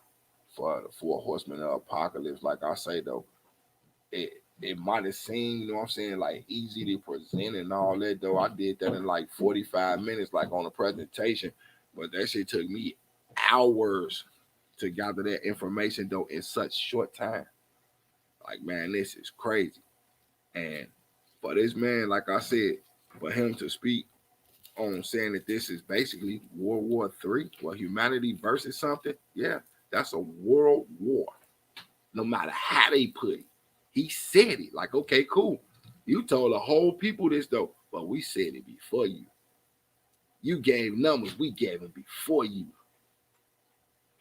for the four horsemen of apocalypse. Like I say though, it might have seemed, you know what I'm saying, like easy to present and all that though. I did that in like 45 minutes, like on a presentation. But that shit took me hours to gather that information though in such short time. Like, man, this is crazy. And for this man, like I said, for him to speak on saying that this is basically World War III, well, humanity versus something, yeah, that's a world war. No matter how they put it, he said it. Like, okay, cool. You told the whole people this though, but we said it before you. You gave numbers, we gave them before you.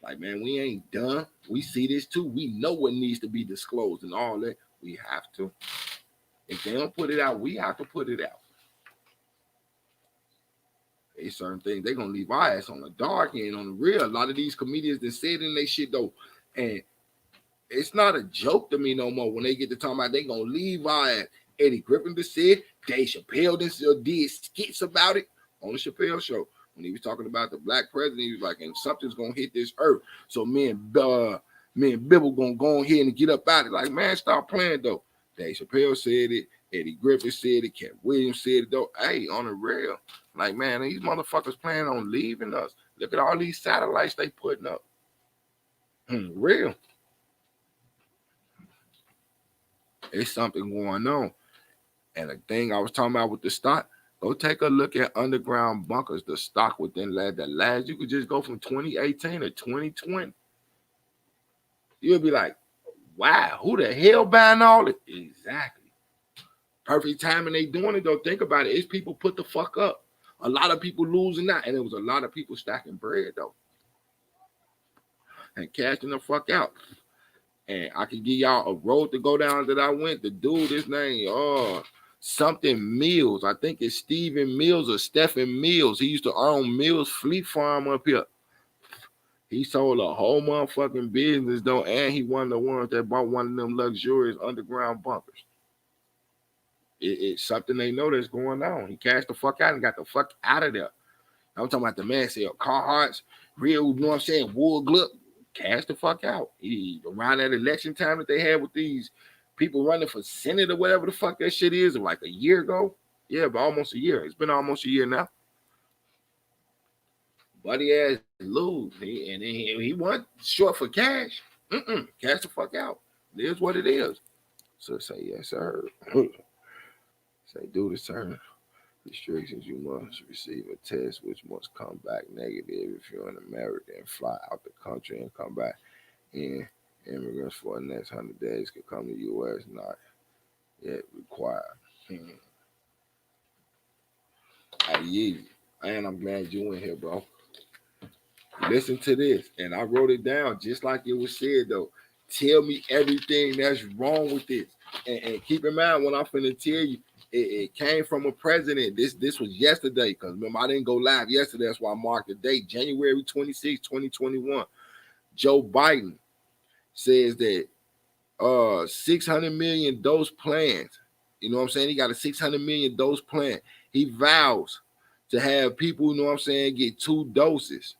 Like, man, we ain't done. We see this too. We know what needs to be disclosed and all that. We have to. If they don't put it out, we have to put it out. There's certain things they gonna leave our ass on the dark end, on the real. A lot of these comedians that said in they shit though, and it's not a joke to me no more when they get to talking about they gonna leave our ass. Eddie Griffin just said, Dave Chappelle did skits about it on the Chappelle show when he was talking about the black president. He was like, and something's gonna hit this earth. So me and Bibble gonna go ahead and get up out of it. Like, man, stop playing though. Dave Chappelle said it. Eddie Griffin said it. Cat Williams said it though. Hey, on the real. Like, man, these motherfuckers planning on leaving us. Look at all these satellites they putting up. Real. It's something going on. And the thing I was talking about with the stock, Go take a look at underground bunkers. The stock within the last, you could just go from 2018 to 2020. You'll be like, wow, who the hell buying all it? Exactly. Perfect timing they doing it though. Think about it. It's people put the fuck up. A lot of people losing out, and it was a lot of people stacking bread though and cashing the fuck out. And I can give y'all a road to go down that I went. The dude, his name, something Mills. I think it's Stephen Mills or Stephen Mills. He used to own Mills Fleet Farm up here. He sold a whole motherfucking business though, and he one of the ones that bought one of them luxurious underground bunkers. It's something they know that's going on. He cashed the fuck out and got the fuck out of there. I'm talking about the man sell Carhartts, real, you know what I'm saying, wool gluck, cash the fuck out. Around that election time that they had with these people running for Senate or whatever the fuck that shit is, like a year ago. Yeah, but almost a year. It's been almost a year now. Buddy ass lose. He wasn't short for cash. Cash the fuck out. It is what it is. So say yes, sir. Say do the sir. Restrictions, you must receive a test which must come back negative if you're in America and fly out the country and come back in. Immigrants for the next 100 days could come to the U.S. not yet required. Easy. And I'm glad you in here, bro. Listen to this. And I wrote it down just like it was said, though. Tell me everything that's wrong with this. And keep in mind, when I'm finna tell you, it came from a president. This was yesterday, because remember, I didn't go live yesterday. That's why I marked the date, January 26, 2021. Joe Biden says that 600 million dose plans. You know what I'm saying? He got a 600 million dose plan. He vows to have people, you know what I'm saying, get 2 doses.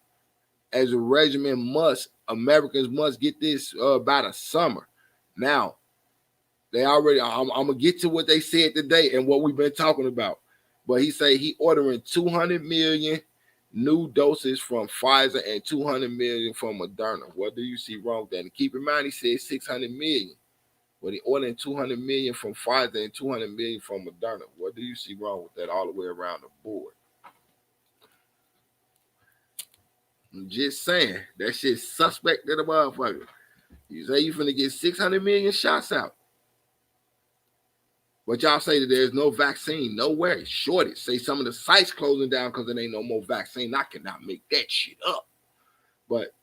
As a regimen Americans must get this by the summer. Now, they already, I'm gonna get to what they said today and what we've been talking about. But he say he ordering 200 million new doses from Pfizer and 200 million from Moderna. What do you see wrong with that? And keep in mind, he said 600 million. But he ordering 200 million from Pfizer and 200 million from Moderna. What do you see wrong with that all the way around the board? I'm just saying, that shit's suspect to the motherfucker. You say you finna get 600 million shots out. But y'all say that there's no vaccine, nowhere. Shortage. Say some of the sites closing down because there ain't no more vaccine. I cannot make that shit up. But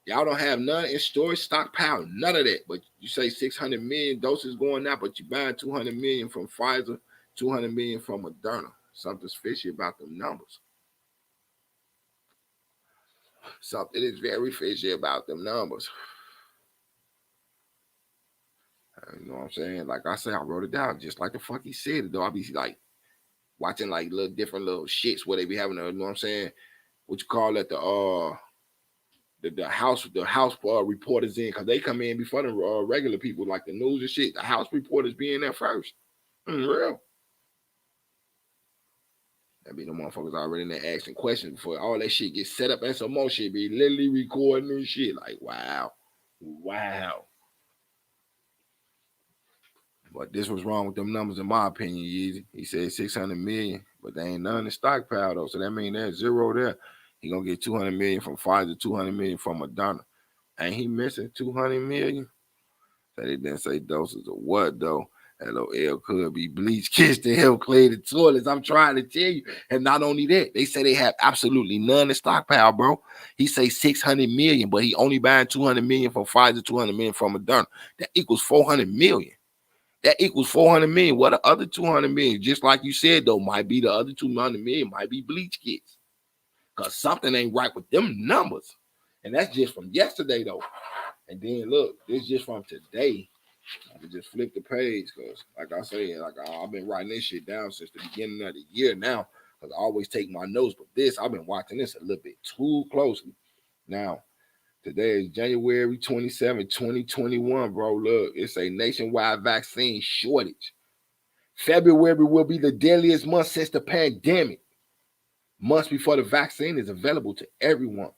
y'all don't have none in storage, stockpile, none of that. But you say 600 million doses going out, but you buying 200 million from Pfizer, 200 million from Moderna. Something's fishy about them numbers. Something is very fishy about them numbers. You know what I'm saying? Like I said, I wrote it down just like the fuck he said it, though. I be like watching like little different little shits where they be having, you know what I'm saying? What you call it, the house reporters in, because they come in before the regular people, like the news and shit. The house reporters be in there first. Real. That be the motherfuckers already in there asking questions before all that shit gets set up, and some more shit be literally recording and shit. Like, wow. But this was wrong with them numbers, in my opinion, Yeezy. He said 600 million, but they ain't none in stockpile, though. So that means there's zero there. He going to get 200 million from Pfizer, 200 million from Moderna. Ain't he missing 200 million? So they didn't say doses of what, though. LOL could be bleach kits to help clean the toilets. I'm trying to tell you. And not only that, they say they have absolutely none in stockpile, bro. He say 600 million, but he only buying 200 million from Pfizer, 200 million from Moderna. That equals 400 million. That equals 400 million. What the other 200 million, just like you said, though, might be the other 200 million, might be bleach kits. Because something ain't right with them numbers. And that's just from yesterday, though. And then, look, this is just from today. I can just flip the page because, like I say, I've been writing this shit down since the beginning of the year now because I always take my notes. But I've been watching this a little bit too closely. Now, today is January 27, 2021, bro. Look, it's a nationwide vaccine shortage. February will be the deadliest month since the pandemic. Months before the vaccine is available to everyone.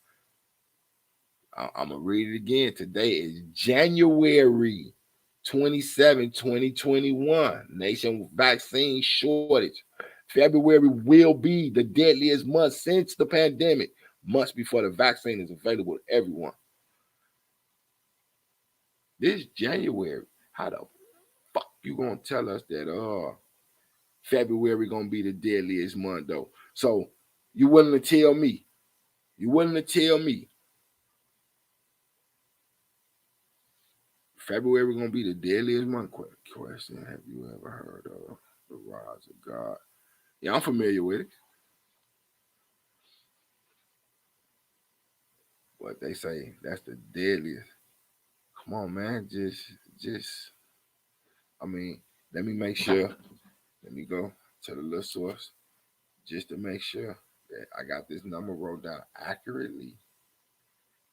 I'm going to read it again. Today is January 27, 2021. Nation vaccine shortage. February will be the deadliest month since the pandemic, months before the vaccine is available to everyone. This January, how the fuck you gonna tell us that February gonna be the deadliest month though? So you willing to tell me? You willing to tell me February gonna be the deadliest month? Question: have you ever heard of the rise of God? Yeah, I'm familiar with it. What they say, that's the deadliest. Come on, man. Just. I mean, let me make sure. Let me go to the little source just to make sure that I got this number wrote down accurately.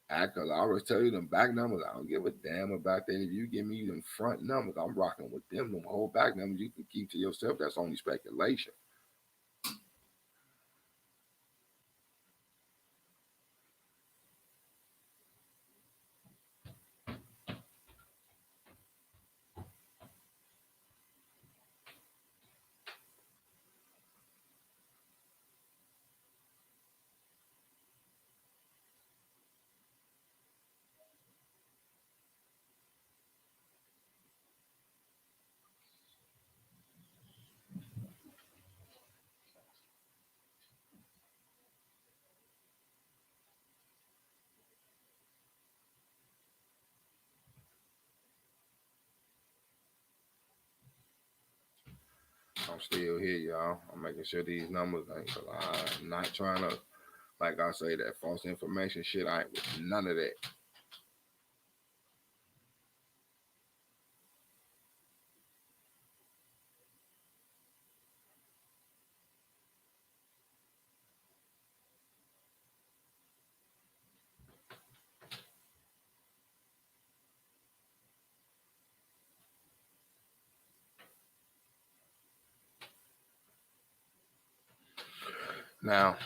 Cause I always tell you them back numbers. I don't give a damn about that. If you give me them front numbers, I'm rocking with them. Them whole back numbers you can keep to yourself. That's only speculation. I'm still here, y'all. I'm making sure these numbers ain't. I'm not trying to, like I say, that false information shit. I ain't with none of that. Now,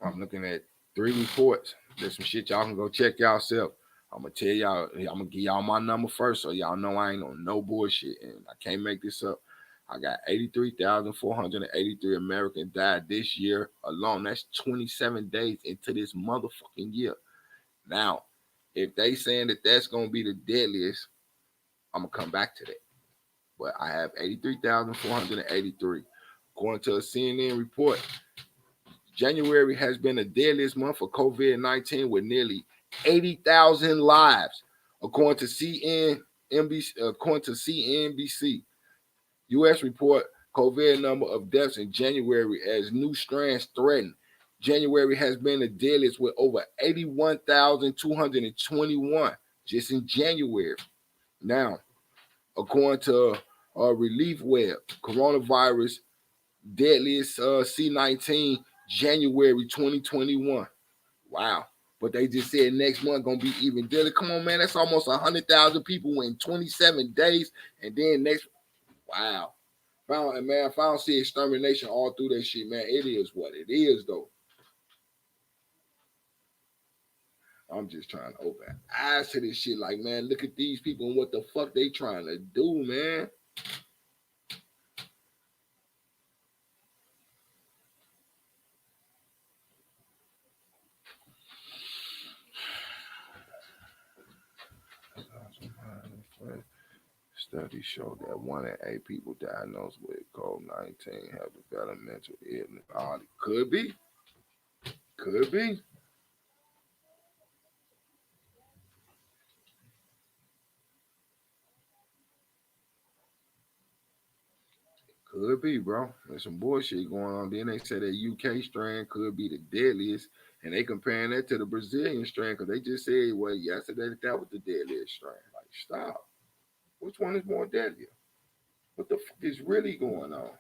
I'm looking at 3 reports. There's some shit y'all can go check yourself. I'm gonna tell y'all, I'm gonna give y'all my number first so y'all know I ain't on no bullshit and I can't make this up. I got 83,483 Americans died this year alone. That's 27 days into this motherfucking year. Now, if they saying that that's gonna be the deadliest, I'm gonna come back to that. But I have 83,483. According to a CNN report, January has been the deadliest month for COVID-19 with nearly 80,000 lives, according to CNBC. U.S. report COVID number of deaths in January as new strands threaten. January has been the deadliest with over 81,221 just in January. Now, according to Relief Web, coronavirus deadliest C19 January 2021. Wow. But they just said next month gonna be even deadly. Come on, man. That's almost 100,000 people in 27 days. And then next, wow. Found, man, if I don't see extermination all through that shit, man, it is what it is, though. I'm just trying to open eyes to this shit. Like, man, look at these people and what the fuck they trying to do, man. Studies show that 1 in 8 people diagnosed with COVID-19 have developed mental illness. Could be. Could be. Could be, bro. There's some bullshit going on. Then they said that UK strain could be the deadliest, and they comparing that to the Brazilian strain because they just said, well, yesterday that was the deadliest strain. Like, stop. Which one is more deadly? What the fuck is really going on?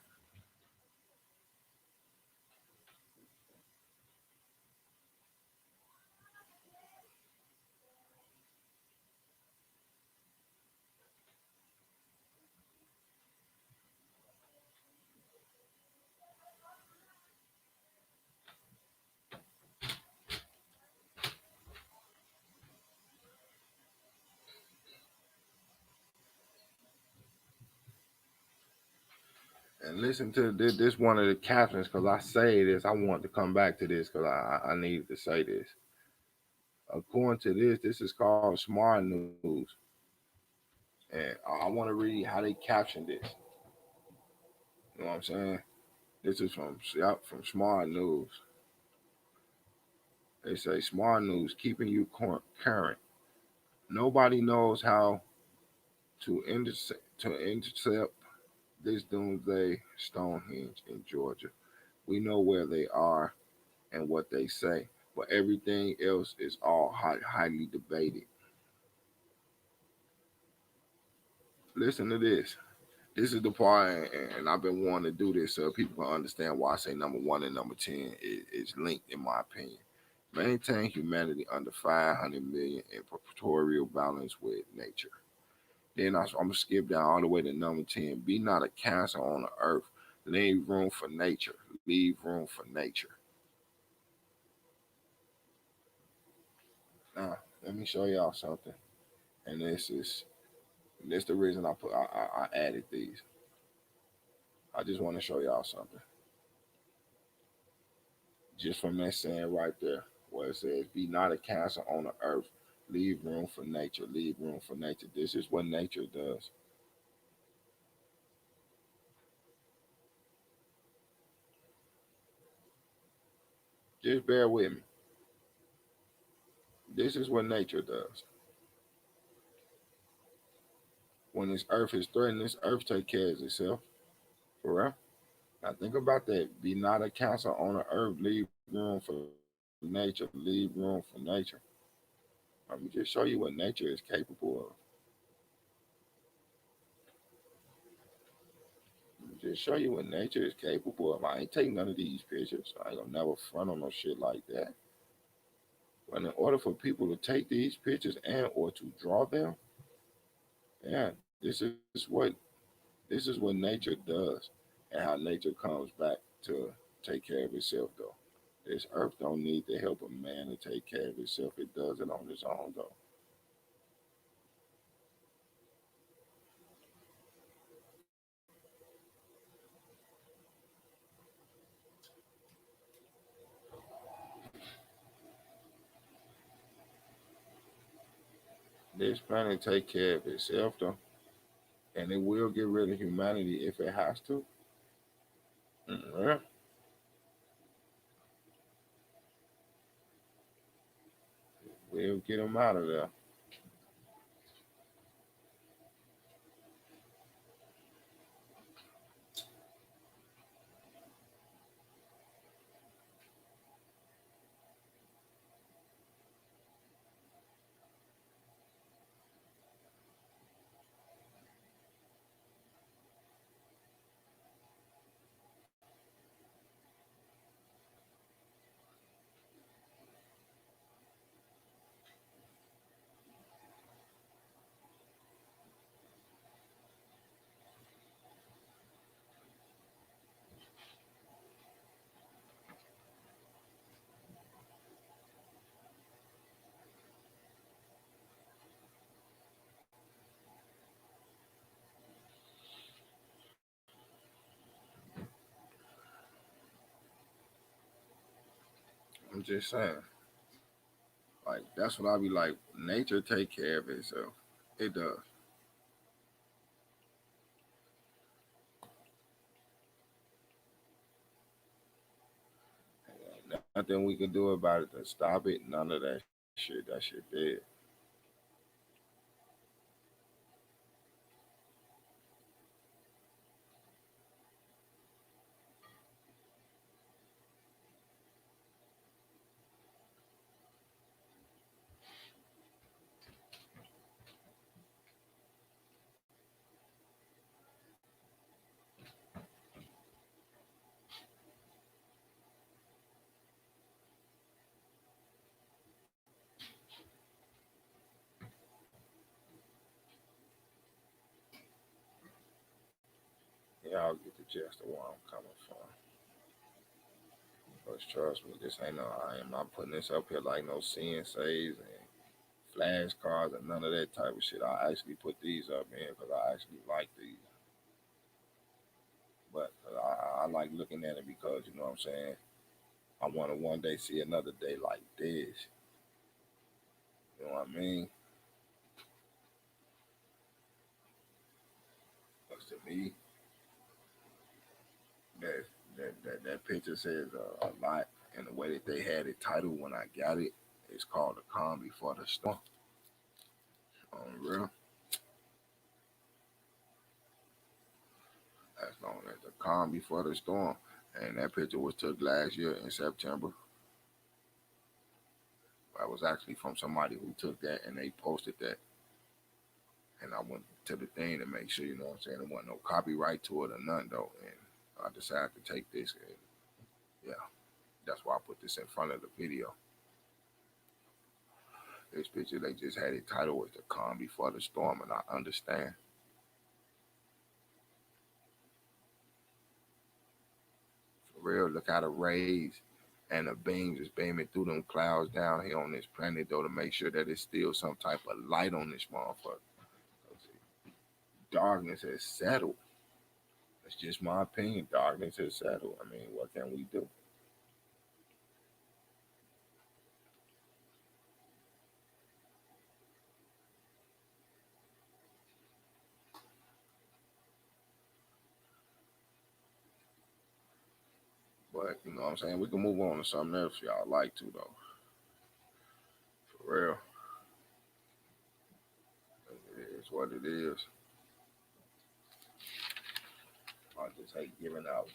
And listen to this one of the captions because I say this. I want to come back to this because I needed to say this. According to this is called Smart News, and I want to read how they captioned this. You know what I'm saying? This is from Smart News. They say Smart News keeping you current. Nobody knows how to intercept this doomsday Stonehenge in Georgia. We know where they are and what they say, but everything else is all highly debated. Listen to this. This is the part, and I've been wanting to do this so people can understand why I say number one and number 10 is linked, in my opinion. Maintain humanity under 500 million in pictorial balance with nature. Then I'm going to skip down all the way to number 10. Be not a cancer on the earth. Leave room for nature. Leave room for nature. Now, let me show y'all something. And this the reason I added these. I just want to show y'all something. Just from that saying right there, where it says, "Be not a cancer on the earth, leave room for nature, leave room for nature." This is what nature does. Just bear with me. This is what nature does. When this earth is threatened, this earth take care of itself. For real. Now think about that. Be not a cancer on the earth, leave room for nature, leave room for nature. Let me just show you what nature is capable of. Let me just show you what nature is capable of. I ain't taking none of these pictures. I ain't gonna never front on no shit like that. But in order for people to take these pictures and or to draw them, yeah, this is what nature does and how nature comes back to take care of itself though. This earth don't need the help of man to take care of itself. It does it on its own though. This planet take care of itself though. And it will get rid of humanity if it has to. Yeah, we'll get them out of there. I'm just saying. Like that's what I be like. Nature take care of itself. It does. Nothing we can do about it to stop it. None of that shit. That shit dead. Y'all get the gist of where I'm coming from. But trust me, this ain't no. I am not putting this up here like no CNCs and flashcards and none of that type of shit. I actually put these up here because I actually like these. But I like looking at it because you know what I'm saying. I want to one day see another day like this. You know what I mean? Because to me, that that picture says a lot, and the way that they had it titled when I got it, it's called "The Calm Before the Storm." On real, that's known as "The Calm Before the Storm," and that picture was took last year in September. I was actually from somebody who took that and they posted that, and I went to the thing to make sure you know what I'm saying there wasn't no copyright to it or nothing though, and I decided to take this, and yeah, that's why I put this in front of the video. This picture they just had it titled as "The Calm Before the Storm," and I understand. For real, look how the rays and the beams is beaming through them clouds down here on this planet though to make sure that it's still some type of light on this motherfucker. Darkness has settled. That's just my opinion. Darkness has settled. I mean, what can we do? But you know what I'm saying? We can move on to something else if y'all like to though. For real. It is what it is. I just hate giving out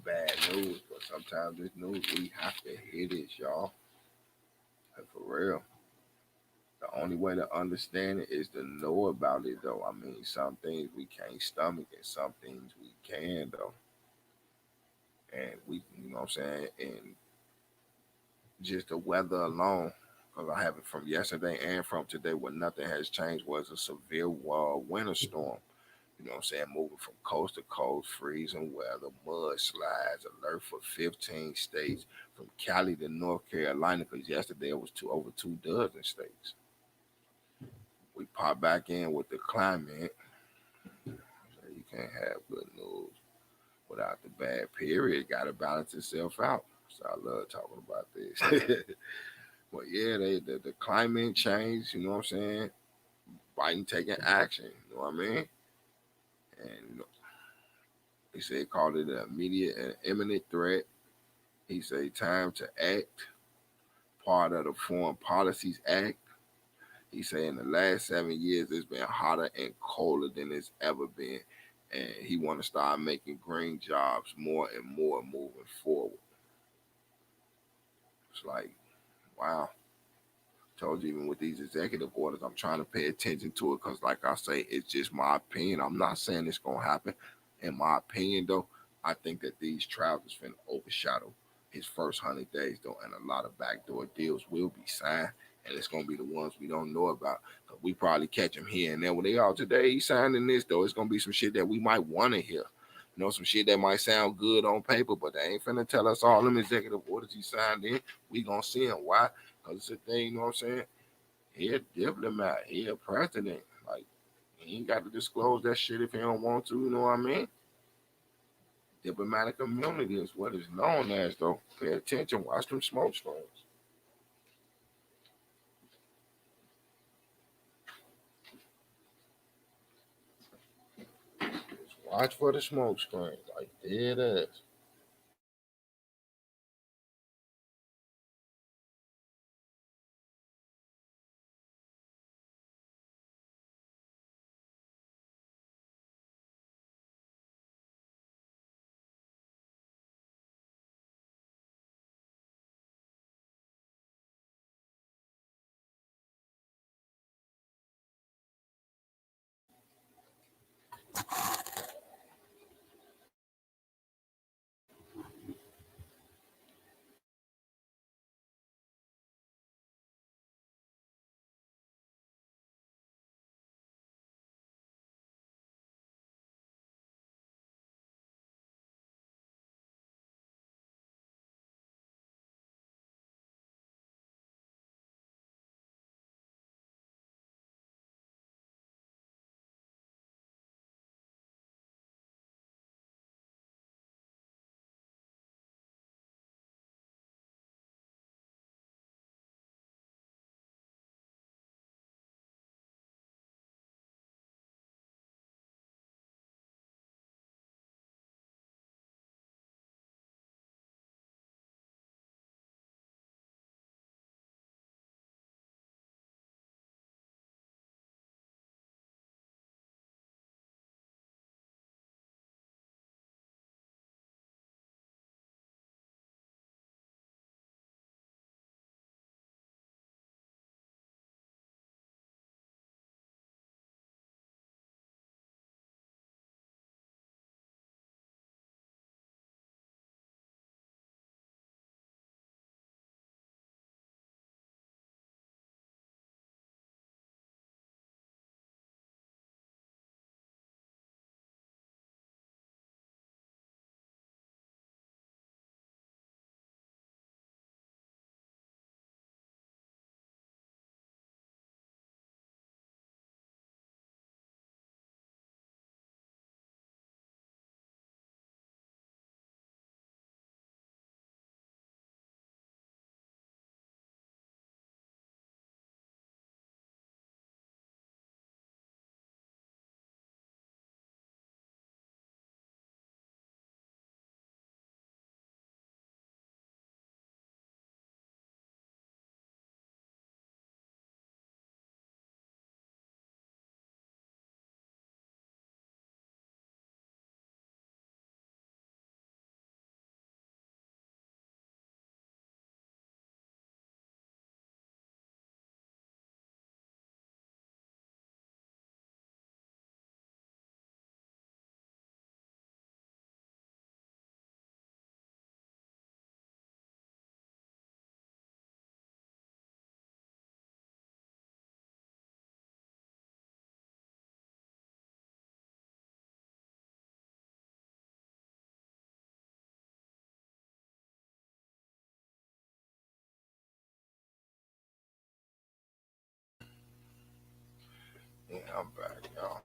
bad news, but sometimes this news we have to hear this, y'all. And for real. The only way to understand it is to know about it, though. I mean, some things we can't stomach, and some things we can, though. And we, you know what I'm saying? And just the weather alone, because I have it from yesterday and from today, where nothing has changed, was a severe winter storm. You know what I'm saying? Moving from coast to coast, freezing weather, mudslides, alert for 15 states, from Cali to North Carolina, because yesterday it was over 2 dozen states. We pop back in with the climate. So you can't have good news without the bad period. Got to balance itself out. So I love talking about this. But yeah, the climate change, you know what I'm saying? Biden taking action, you know what I mean? And you know, he said called it an immediate and imminent threat. He said time to act, part of the Foreign Policies Act. He said in the last 7 years it's been hotter and colder than it's ever been. And he want to start making green jobs more and more moving forward. It's like, wow. Told you even with these executive orders, I'm trying to pay attention to it because, like I say, it's just my opinion. I'm not saying it's gonna happen. In my opinion, though, I think that these trials is finna overshadow his first 100 days, though, and a lot of backdoor deals will be signed, and it's gonna be the ones we don't know about. 'Cause we probably catch him here and there when they are today. He signing this, though. It's gonna be some shit that we might want to hear. You know, some shit that might sound good on paper, but they ain't finna tell us all them executive orders he signed in. We gonna see him. Why? Because it's a thing, you know what I'm saying? He a diplomat. He a president. Like, he ain't got to disclose that shit if he don't want to, you know what I mean? Diplomatic immunity is what it's known as, though. Pay attention. Watch them smoke screens. Just watch for the smoke screens. Like, there it is. I'm back, y'all.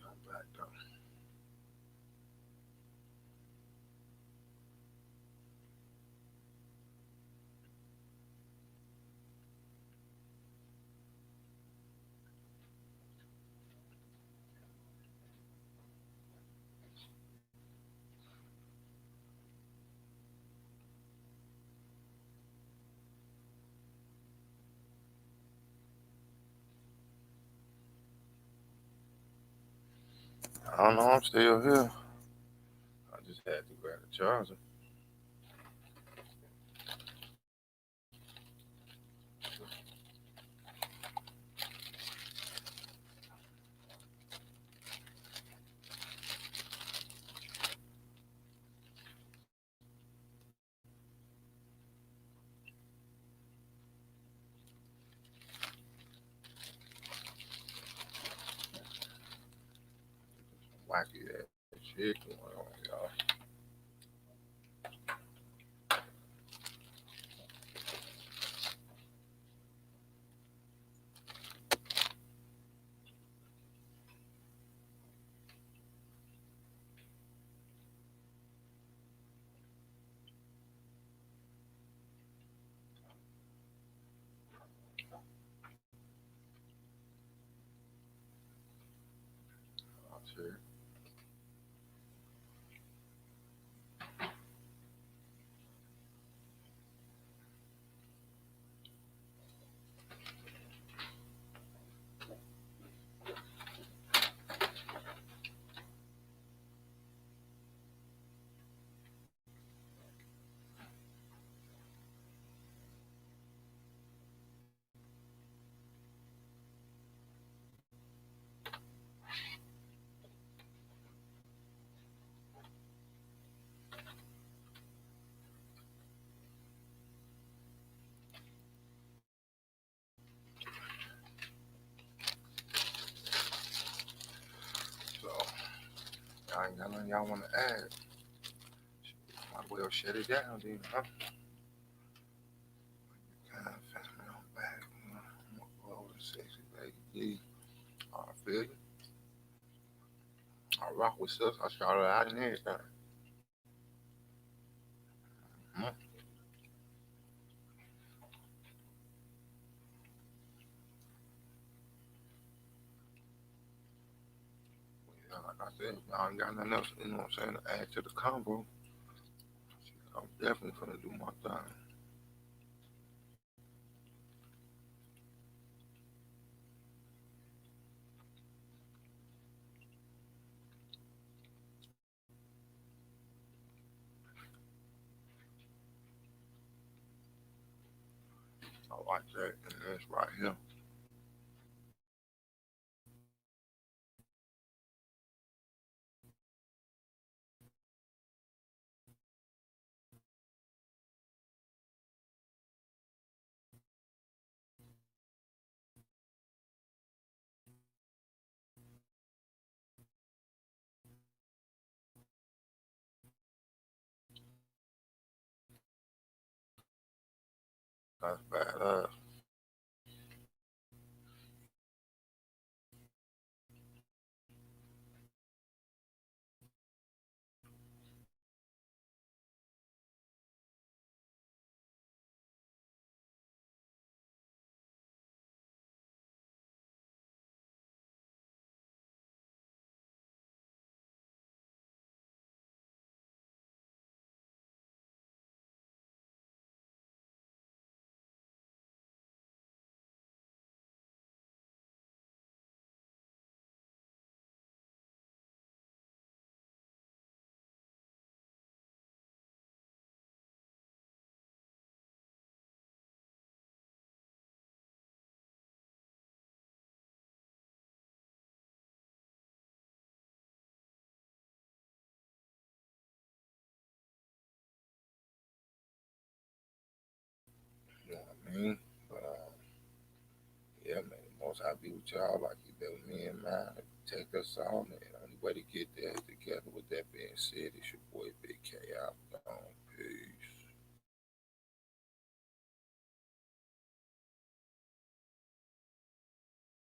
I'm back though. I don't know. I'm still here. I just had to grab the charger. Wacky ass shit going on, y'all. Oh, shit. So, y'all ain't got nothing y'all want to add. Might well shut it down then, huh? Kind of family on back. I'm gonna go over to sexy lady. I feel you. I rock with sis. I started out and everything. Mm-hmm. Yeah, like I said, y'all ain't got nothing else, you know what I'm saying, to add to the combo. I'm definitely gonna do my thing. I like that, and that's right here. That's badass. mean? But yeah, man, the most I be with y'all like you better with me in mind to protect us all, man. The only way to get there is together. With that being said, it's your boy Big K out. Gone. Peace.